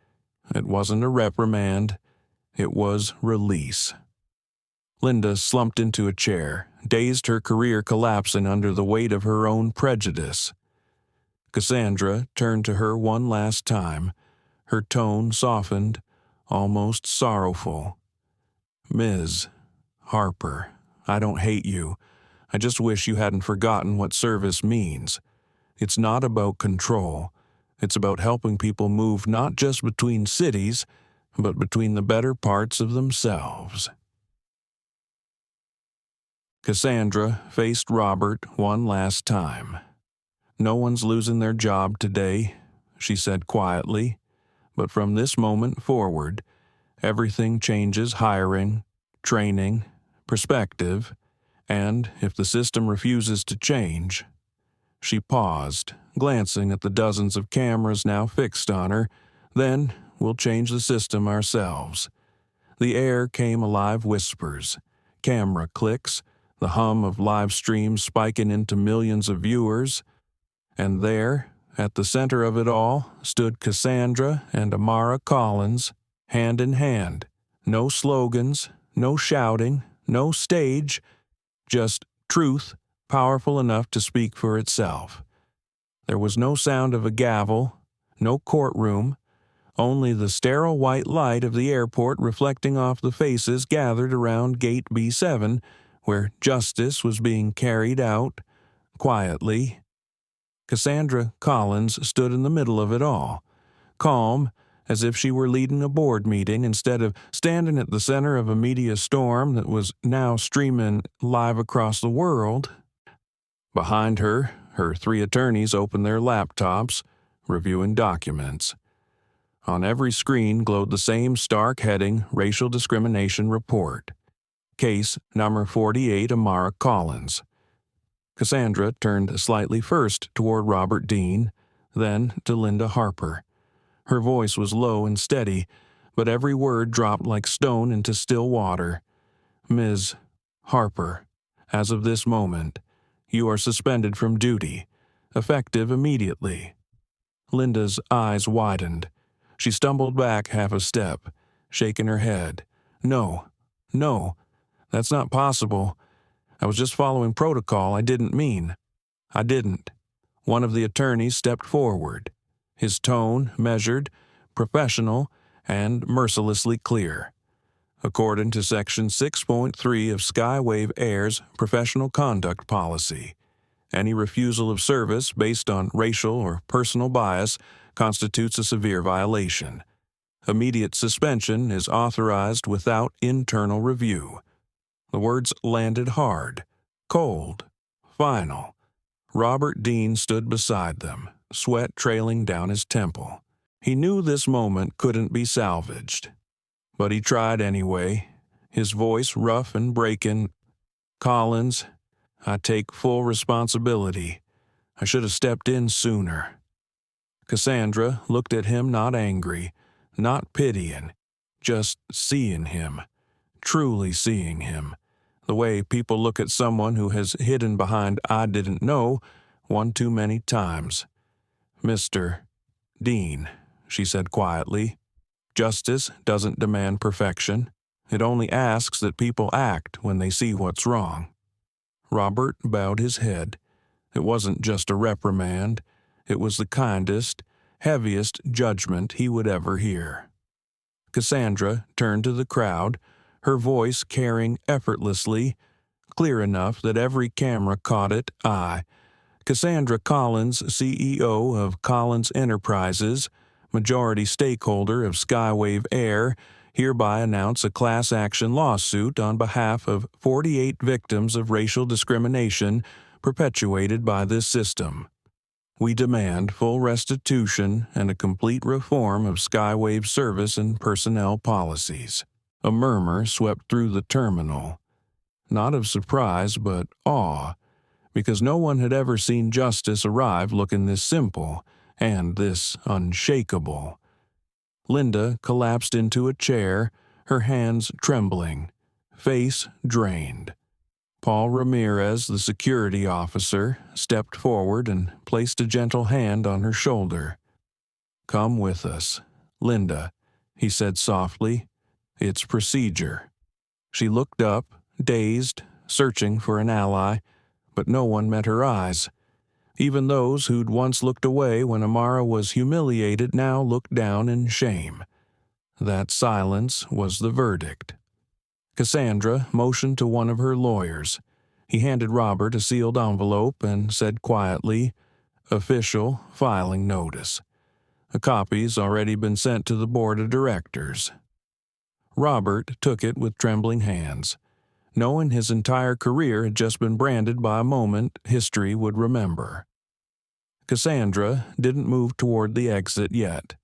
Speaker 1: It wasn't a reprimand. It was release. Linda slumped into a chair, dazed, her career collapsing under the weight of her own prejudice. Cassandra turned to her one last time, her tone softened, almost sorrowful. "Ms. Harper, I don't hate you. I just wish you hadn't forgotten what service means. It's not about control. It's about helping people move not just between cities, but between the better parts of themselves." Cassandra faced Robert one last time. "No one's losing their job today," she said quietly. "But from this moment forward, everything changes: hiring, training, perspective, and if the system refuses to change." She paused, glancing at the dozens of cameras now fixed on her. "Then we'll change the system ourselves." The air came alive: whispers, camera clicks, the hum of live streams spiking into millions of viewers. And there, at the center of it all, stood Cassandra and Amara Collins, hand in hand, No slogans, no shouting, no stage, just truth powerful enough to speak for itself. There was no sound of a gavel, no courtroom, only the sterile white light of the airport reflecting off the faces gathered around Gate B7, where justice was being carried out, quietly. Cassandra Collins stood in the middle of it all, calm, as if she were leading a board meeting instead of standing at the center of a media storm that was now streaming live across the world. Behind her, her three attorneys opened their laptops, reviewing documents. On every screen glowed the same stark heading Racial Discrimination Report. Case number 48, Amara Collins. Cassandra turned slightly first toward Robert Dean, then to Linda Harper. Her voice was low and steady, but every word dropped like stone into still water. Ms. Harper, as of this moment, you are suspended from duty, effective immediately. Linda's eyes widened. She stumbled back half a step, shaking her head. No, that's not possible. I was just following protocol. I didn't. One of the attorneys stepped forward, his tone measured, professional, and mercilessly clear. According to Section 6.3 of SkyWave Air's Professional Conduct Policy, any refusal of service based on racial or personal bias constitutes a severe violation. Immediate suspension is authorized without internal review. The words landed hard, cold, final. Robert Dean stood beside them, sweat trailing down his temple. He knew this moment couldn't be salvaged. But he tried anyway, his voice rough and breaking. Collins, I take full responsibility. I should have stepped in sooner. Cassandra looked at him not angry, not pitying, just seeing him, truly seeing him, the way people look at someone who has hidden behind "I didn't know" one too many times. Mr. Dean, she said quietly, justice doesn't demand perfection. It only asks that people act when they see what's wrong. Robert bowed his head. It wasn't just a reprimand. It was the kindest, heaviest judgment he would ever hear. Cassandra turned to the crowd, her voice carrying effortlessly, clear enough that every camera caught it. I, Cassandra Collins, CEO of Collins Enterprises, majority stakeholder of SkyWave Air, hereby announce a class action lawsuit on behalf of 48 victims of racial discrimination perpetuated by this system. We demand full restitution and a complete reform of SkyWave service and personnel policies. A murmur swept through the terminal, not of surprise but awe, because no one had ever seen justice arrive looking this simple and this unshakable. Linda collapsed into a chair, her hands trembling, face drained. Paul Ramirez, the security officer, stepped forward and placed a gentle hand on her shoulder. "Come with us, Linda," he said softly. "It's procedure." She looked up, dazed, searching for an ally, but no one met her eyes. Even those who'd once looked away when Amara was humiliated now looked down in shame. That silence was the verdict. Cassandra motioned to one of her lawyers. He handed Robert a sealed envelope and said quietly, "Official filing notice. A copy's already been sent to the board of directors." Robert took it with trembling hands, knowing his entire career had just been branded by a moment history would remember. Cassandra didn't move toward the exit yet.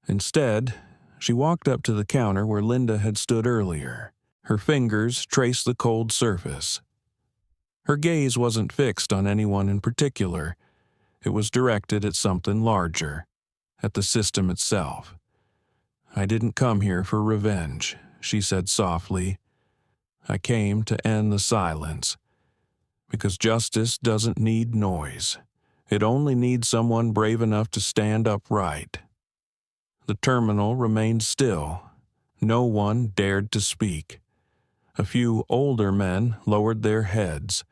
Speaker 1: Instead, she walked up to the counter where Linda had stood earlier. Her fingers traced the cold surface. Her gaze wasn't fixed on anyone in particular. It was directed at something larger, at the system itself. "I didn't come here for revenge," she said softly. "I came to end the silence. Because justice doesn't need noise. It only needs someone brave enough to stand upright." The terminal remained still. No one dared to speak. A few older men lowered their heads.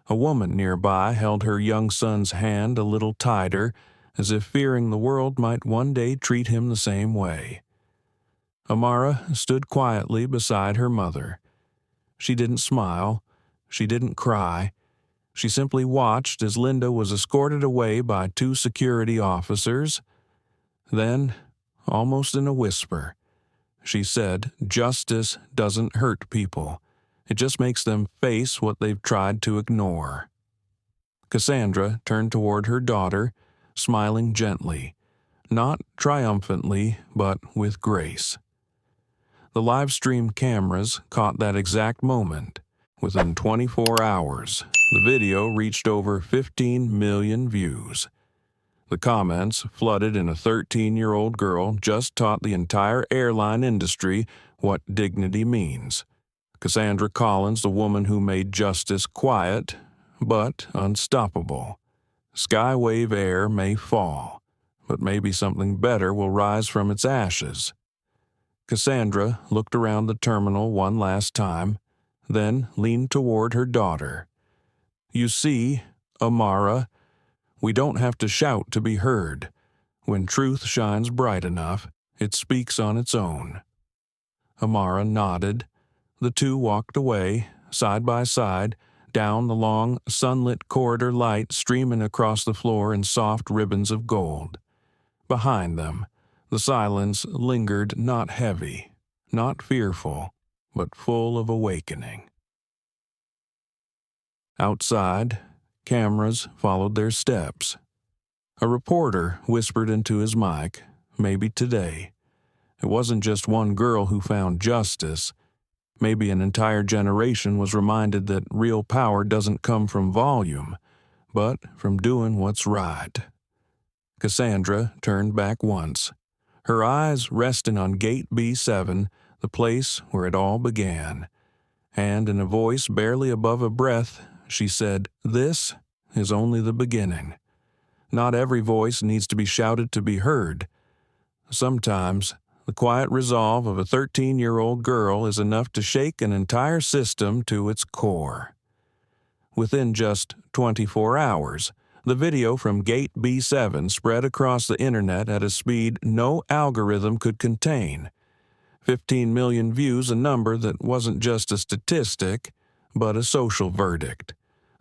Speaker 1: A woman nearby held her young son's hand a little tighter, as if fearing the world might one day treat him the same way. Amara stood quietly beside her mother. She didn't smile. She didn't cry. She simply watched as Linda was escorted away by two security officers. Then, almost in a whisper, she said, "Justice doesn't hurt people. It just makes them face what they've tried to ignore." Cassandra turned toward her daughter, smiling gently, not triumphantly, but with grace. The live stream cameras caught that exact moment. Within 24 hours, the video reached over 15 million views. The comments flooded in a 13-year-old girl just taught the entire airline industry what dignity means. Cassandra Collins, the woman who made justice quiet, but unstoppable. SkyWave Air may fall, but maybe something better will rise from its ashes. Cassandra looked around the terminal one last time, then leaned toward her daughter. "You see, Amara, we don't have to shout to be heard. When truth shines bright enough, it speaks on its own." Amara nodded. The two walked away, side by side, down the long, sunlit corridor, light streaming across the floor in soft ribbons of gold. Behind them, the silence lingered, not heavy, not fearful, but full of awakening. Outside, cameras followed their steps. A reporter whispered into his mic, "Maybe today." It wasn't just one girl who found justice. Maybe an entire generation was reminded that real power doesn't come from volume, but from doing what's right. Cassandra turned back once, her eyes resting on Gate B7, the place where it all began. And in a voice barely above a breath, she said, "This is only the beginning. Not every voice needs to be shouted to be heard. Sometimes, the quiet resolve of a 13-year-old girl is enough to shake an entire system to its core." Within just 24 hours, the video from Gate B7 spread across the internet at a speed no algorithm could contain. 15 million views, a number that wasn't just a statistic, but a social verdict.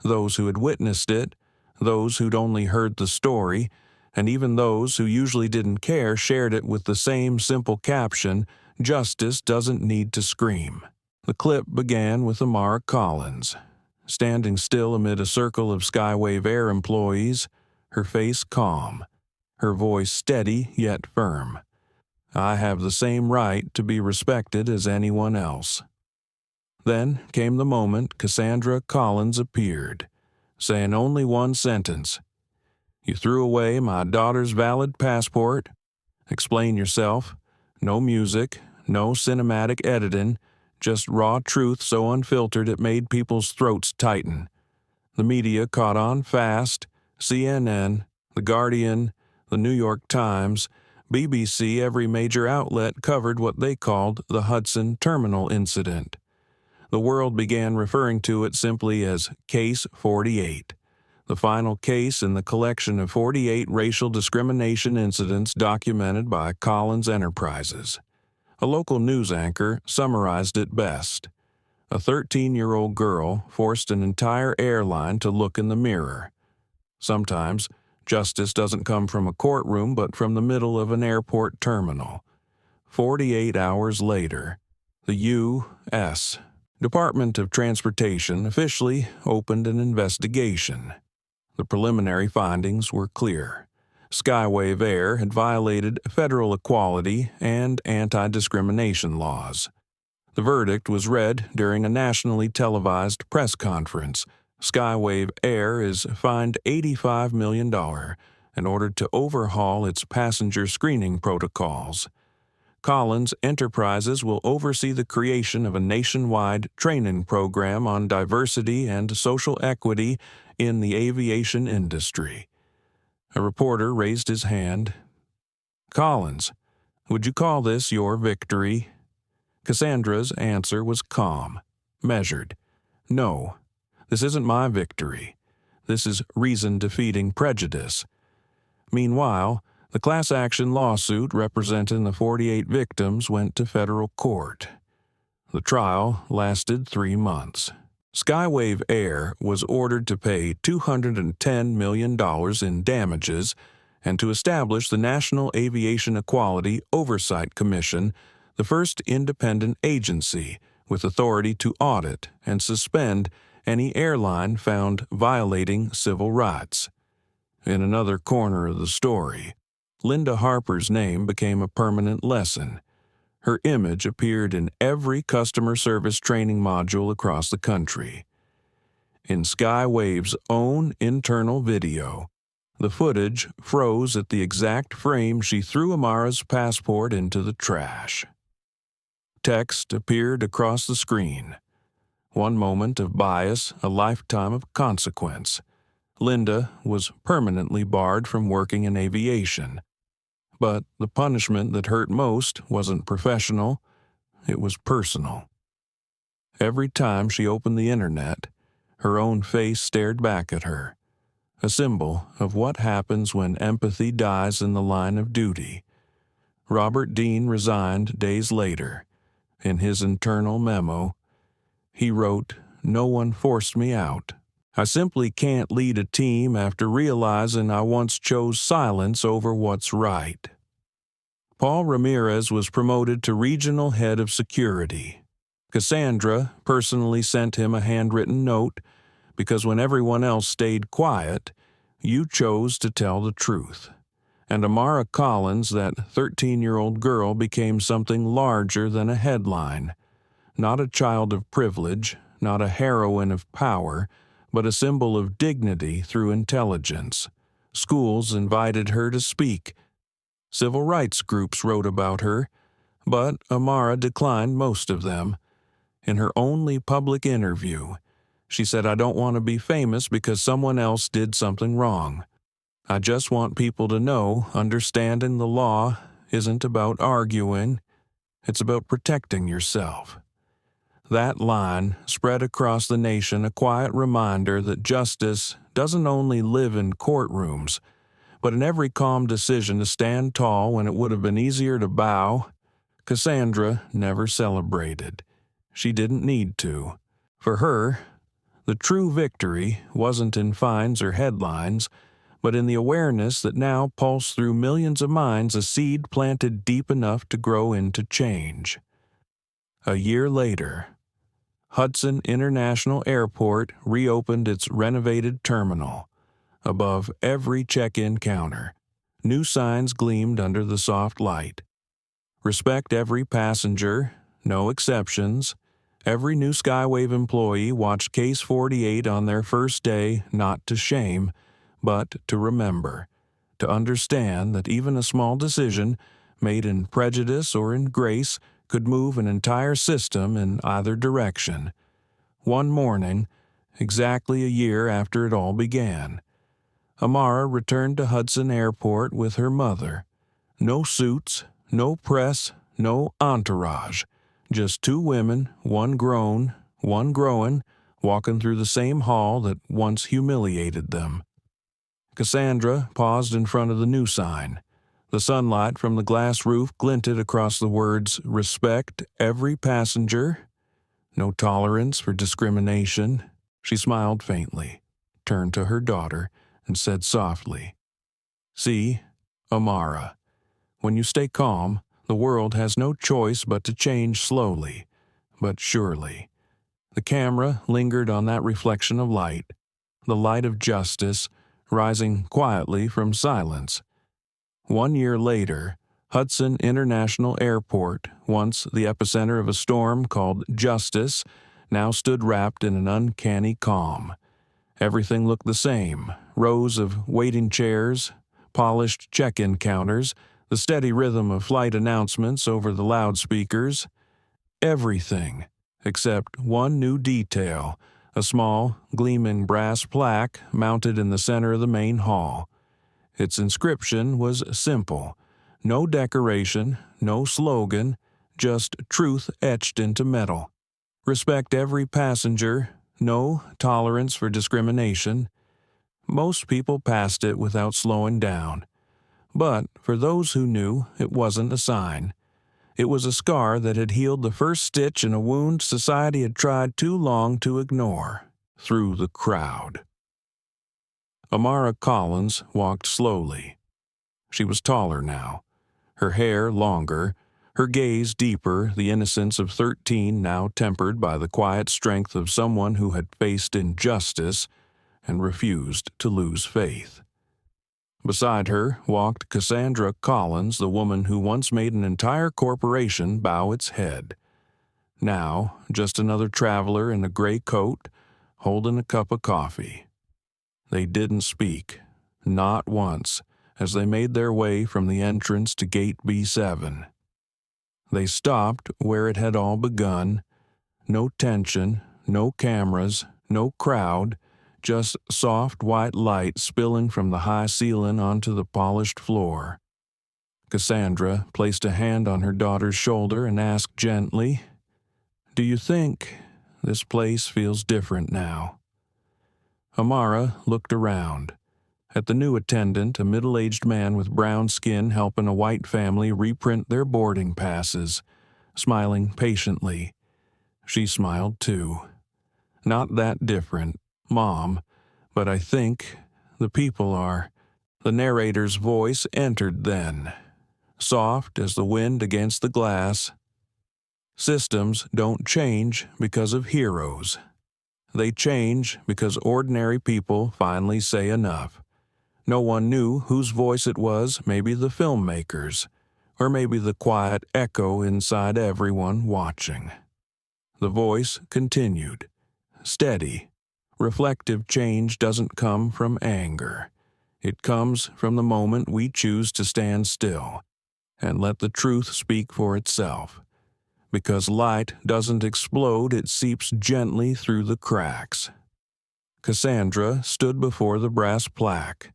Speaker 1: Those who had witnessed it, those who'd only heard the story, and even those who usually didn't care shared it with the same simple caption, "Justice doesn't need to scream." The clip began with Amara Collins, standing still amid a circle of SkyWave Air employees, her face calm, her voice steady yet firm. "I have the same right to be respected as anyone else." Then came the moment Cassandra Collins appeared, saying only one sentence. "You threw away my daughter's valid passport. Explain yourself. No music, no cinematic editing, just raw truth so unfiltered it made people's throats tighten." The media caught on fast. CNN, The Guardian, The New York Times, BBC, every major outlet covered what they called the Hudson Terminal incident. The world began referring to it simply as Case 48, the final case in the collection of 48 racial discrimination incidents documented by Collins Enterprises. A local news anchor summarized it best. A 13-year-old girl forced an entire airline to look in the mirror. Sometimes, justice doesn't come from a courtroom but from the middle of an airport terminal. 48 hours later, the U.S. Department of Transportation officially opened an investigation. The preliminary findings were clear. SkyWave Air had violated federal equality and anti-discrimination laws. The verdict was read during a nationally televised press conference. SkyWave Air is fined $85 million in order to overhaul its passenger screening protocols. Collins Enterprises will oversee the creation of a nationwide training program on diversity and social equity in the aviation industry. A reporter raised his hand. "Collins, would you call this your victory?" Cassandra's answer was calm, measured. No, this isn't my victory. This is reason defeating prejudice. Meanwhile, the class action lawsuit representing the 48 victims went to federal court. The trial lasted 3 months. SkyWave Air was ordered to pay $210 million in damages and to establish the National Aviation Equality Oversight Commission, the first independent agency with authority to audit and suspend any airline found violating civil rights. In another corner of the story, Linda Harper's name became a permanent lesson. Her image appeared in every customer service training module across the country. In SkyWave's own internal video, the footage froze at the exact frame she threw Amara's passport into the trash. Text appeared across the screen. One moment of bias, a lifetime of consequence. Linda was permanently barred from working in aviation. But the punishment that hurt most wasn't professional, it was personal. Every time she opened the internet, her own face stared back at her, a symbol of what happens when empathy dies in the line of duty. Robert Dean resigned days later. In his internal memo, he wrote, "No one forced me out. I simply can't lead a team after realizing I once chose silence over what's right." Paul Ramirez was promoted to regional head of security. Cassandra personally sent him a handwritten note because when everyone else stayed quiet, you chose to tell the truth. And Amara Collins, that 13-year-old girl, became something larger than a headline. Not a child of privilege, not a heroine of power, but a symbol of dignity through intelligence. Schools invited her to speak. Civil rights groups wrote about her, but Amara declined most of them. In her only public interview, she said, "I don't want to be famous because someone else did something wrong. I just want people to know understanding the law isn't about arguing, it's about protecting yourself." That line spread across the nation, a quiet reminder that justice doesn't only live in courtrooms, but in every calm decision to stand tall when it would have been easier to bow. Cassandra never celebrated. She didn't need to. For her, the true victory wasn't in fines or headlines, but in the awareness that now pulsed through millions of minds, a seed planted deep enough to grow into change. A year later, Hudson International Airport reopened its renovated terminal. Above every check-in counter, new signs gleamed under the soft light. Respect every passenger, no exceptions. Every new SkyWave employee watched Case 48 on their first day, not to shame, but to remember, to understand that even a small decision, made in prejudice or in grace, could move an entire system in either direction. One morning, exactly a year after it all began, Amara returned to Hudson Airport with her mother. No suits, no press, no entourage. Just two women, one grown, one growing, walking through the same hall that once humiliated them. Cassandra paused in front of the new sign. The sunlight from the glass roof glinted across the words, "Respect every passenger. No tolerance for discrimination." She smiled faintly, turned to her daughter, and said softly, "See, Amara, when you stay calm, the world has no choice but to change slowly, but surely." The camera lingered on that reflection of light, the light of justice, rising quietly from silence. 1 year later, Hudson International Airport, once the epicenter of a storm called justice, now stood wrapped in an uncanny calm. Everything looked the same: rows of waiting chairs, polished check-in counters, the steady rhythm of flight announcements over the loudspeakers. Everything, except one new detail, a small, gleaming brass plaque mounted in the center of the main hall. Its inscription was simple: no decoration, no slogan, just truth etched into metal. Respect every passenger, no tolerance for discrimination. Most people passed it without slowing down. But for those who knew, it wasn't a sign. It was a scar that had healed the first stitch in a wound society had tried too long to ignore. Through the crowd. Amara Collins walked slowly. She was taller now, her hair longer, her gaze deeper, the innocence of 13 now tempered by the quiet strength of someone who had faced injustice and refused to lose faith. Beside her walked Cassandra Collins, the woman who once made an entire corporation bow its head. Now, just another traveler in a gray coat, holding a cup of coffee. They didn't speak, not once, as they made their way from the entrance to Gate B7. They stopped where it had all begun. No tension, no cameras, no crowd, just soft white light spilling from the high ceiling onto the polished floor. Cassandra placed a hand on her daughter's shoulder and asked gently, "Do you think this place feels different now?" Amara looked around. At the new attendant, a middle-aged man with brown skin helping a white family reprint their boarding passes, smiling patiently. She smiled too. "Not that different, Mom, but I think the people are." The narrator's voice entered then, soft as the wind against the glass. "Systems don't change because of heroes. They change because ordinary people finally say enough. No one knew whose voice it was, maybe the filmmakers, or maybe the quiet echo inside everyone watching." The voice continued, steady. Reflective change doesn't come from anger. It comes from the moment we choose to stand still and let the truth speak for itself. Because light doesn't explode, it seeps gently through the cracks. Cassandra stood before the brass plaque,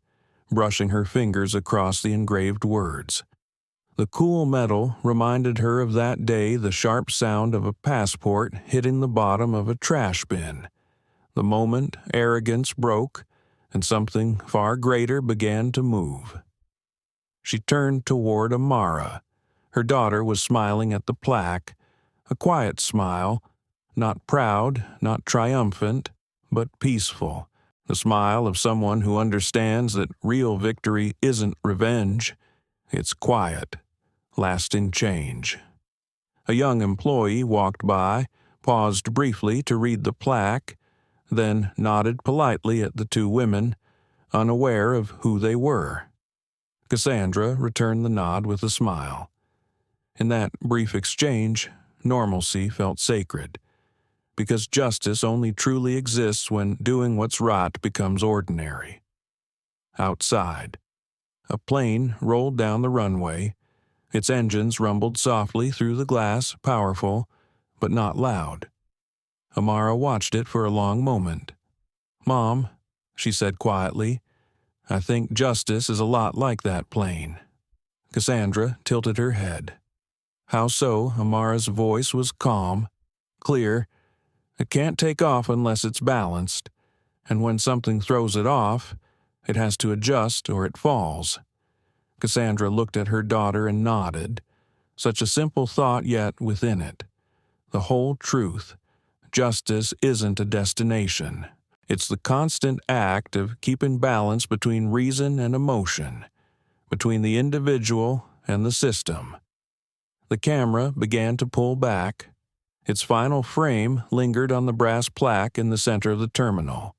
Speaker 1: brushing her fingers across the engraved words. The cool metal reminded her of that day, the sharp sound of a passport hitting the bottom of a trash bin. The moment arrogance broke, and something far greater began to move. She turned toward Amara. Her daughter was smiling at the plaque, a quiet smile, not proud, not triumphant, but peaceful, the smile of someone who understands that real victory isn't revenge, it's quiet, lasting change. A young employee walked by, paused briefly to read the plaque, then nodded politely at the two women, unaware of who they were. Cassandra returned the nod with a smile. In that brief exchange, normalcy felt sacred, because justice only truly exists when doing what's right becomes ordinary. Outside, a plane rolled down the runway. Its engines rumbled softly through the glass, powerful, but not loud. Amara watched it for a long moment. "Mom," she said quietly, "I think justice is a lot like that plane." Cassandra tilted her head. "How so?" Amara's voice was calm, clear. "It can't take off unless it's balanced, and when something throws it off, it has to adjust or it falls." Cassandra looked at her daughter and nodded. Such a simple thought, yet within it. The whole truth. Justice isn't a destination. It's the constant act of keeping balance between reason and emotion, between the individual and the system. The camera began to pull back. Its final frame lingered on the brass plaque in the center of the terminal.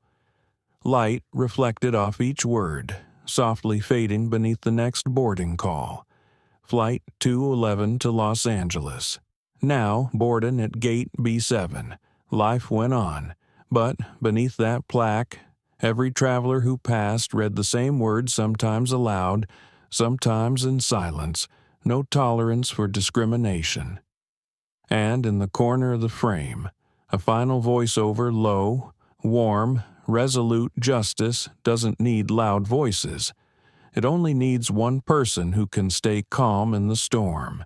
Speaker 1: Light reflected off each word, softly fading beneath the next boarding call. Flight 211 to Los Angeles. Now boarding at Gate B7. Life went on, but beneath that plaque, every traveler who passed read the same words, sometimes aloud, sometimes in silence. No tolerance for discrimination. And in the corner of the frame, a final voiceover, low, warm, resolute. Justice doesn't need loud voices. It only needs one person who can stay calm in the storm.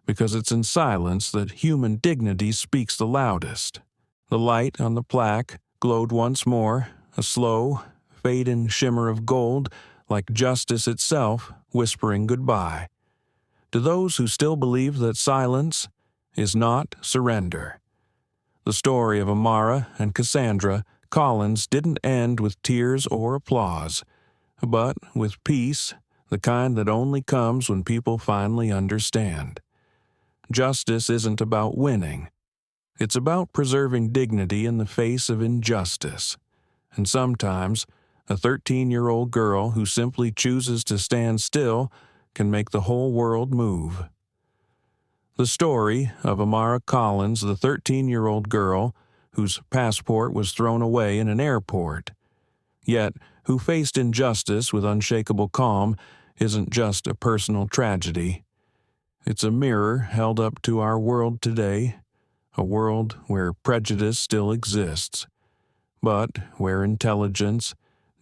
Speaker 1: because it's in silence that human dignity speaks the loudest. The light on the plaque glowed once more, a slow, fading shimmer of gold, like justice itself whispering goodbye to those who still believe that silence is not surrender. The story of Amara and Cassandra Collins didn't end with tears or applause, but with peace, the kind that only comes when people finally understand. Justice isn't about winning. It's about preserving dignity in the face of injustice. And sometimes, a 13-year-old girl who simply chooses to stand still can make the whole world move. The story of Amara Collins, the 13-year-old girl whose passport was thrown away in an airport, yet who faced injustice with unshakable calm, isn't just a personal tragedy. It's a mirror held up to our world today, a world where prejudice still exists, but where intelligence,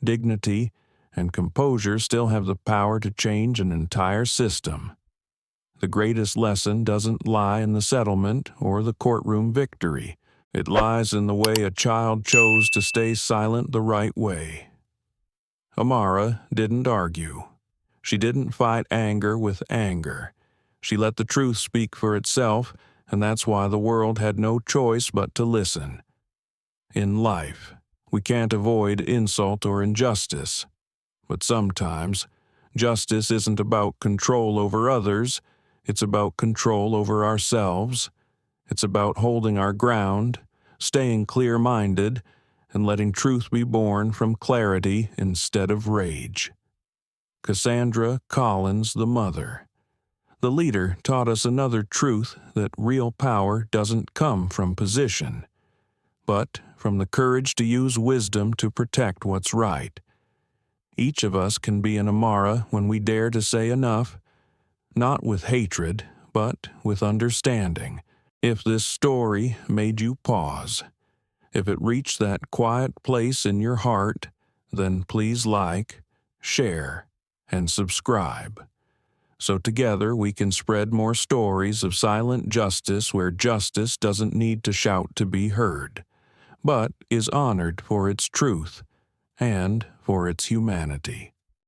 Speaker 1: dignity, and composure still have the power to change an entire system. The greatest lesson doesn't lie in the settlement or the courtroom victory. It lies in the way a child chose to stay silent the right way. Amara didn't argue. She didn't fight anger with anger. She let the truth speak for itself, and that's why the world had no choice but to listen. In life, we can't avoid insult or injustice. But sometimes, justice isn't about control over others, it's about control over ourselves. It's about holding our ground, staying clear-minded, and letting truth be born from clarity instead of rage. Cassandra Collins, the mother. The leader taught us another truth, that real power doesn't come from position, but from the courage to use wisdom to protect what's right. Each of us can be an Amara when we dare to say enough, not with hatred, but with understanding. If this story made you pause, if it reached that quiet place in your heart, then please like, share, and subscribe. So together we can spread more stories of silent justice where justice doesn't need to shout to be heard, but is honored for its truth and for its humanity.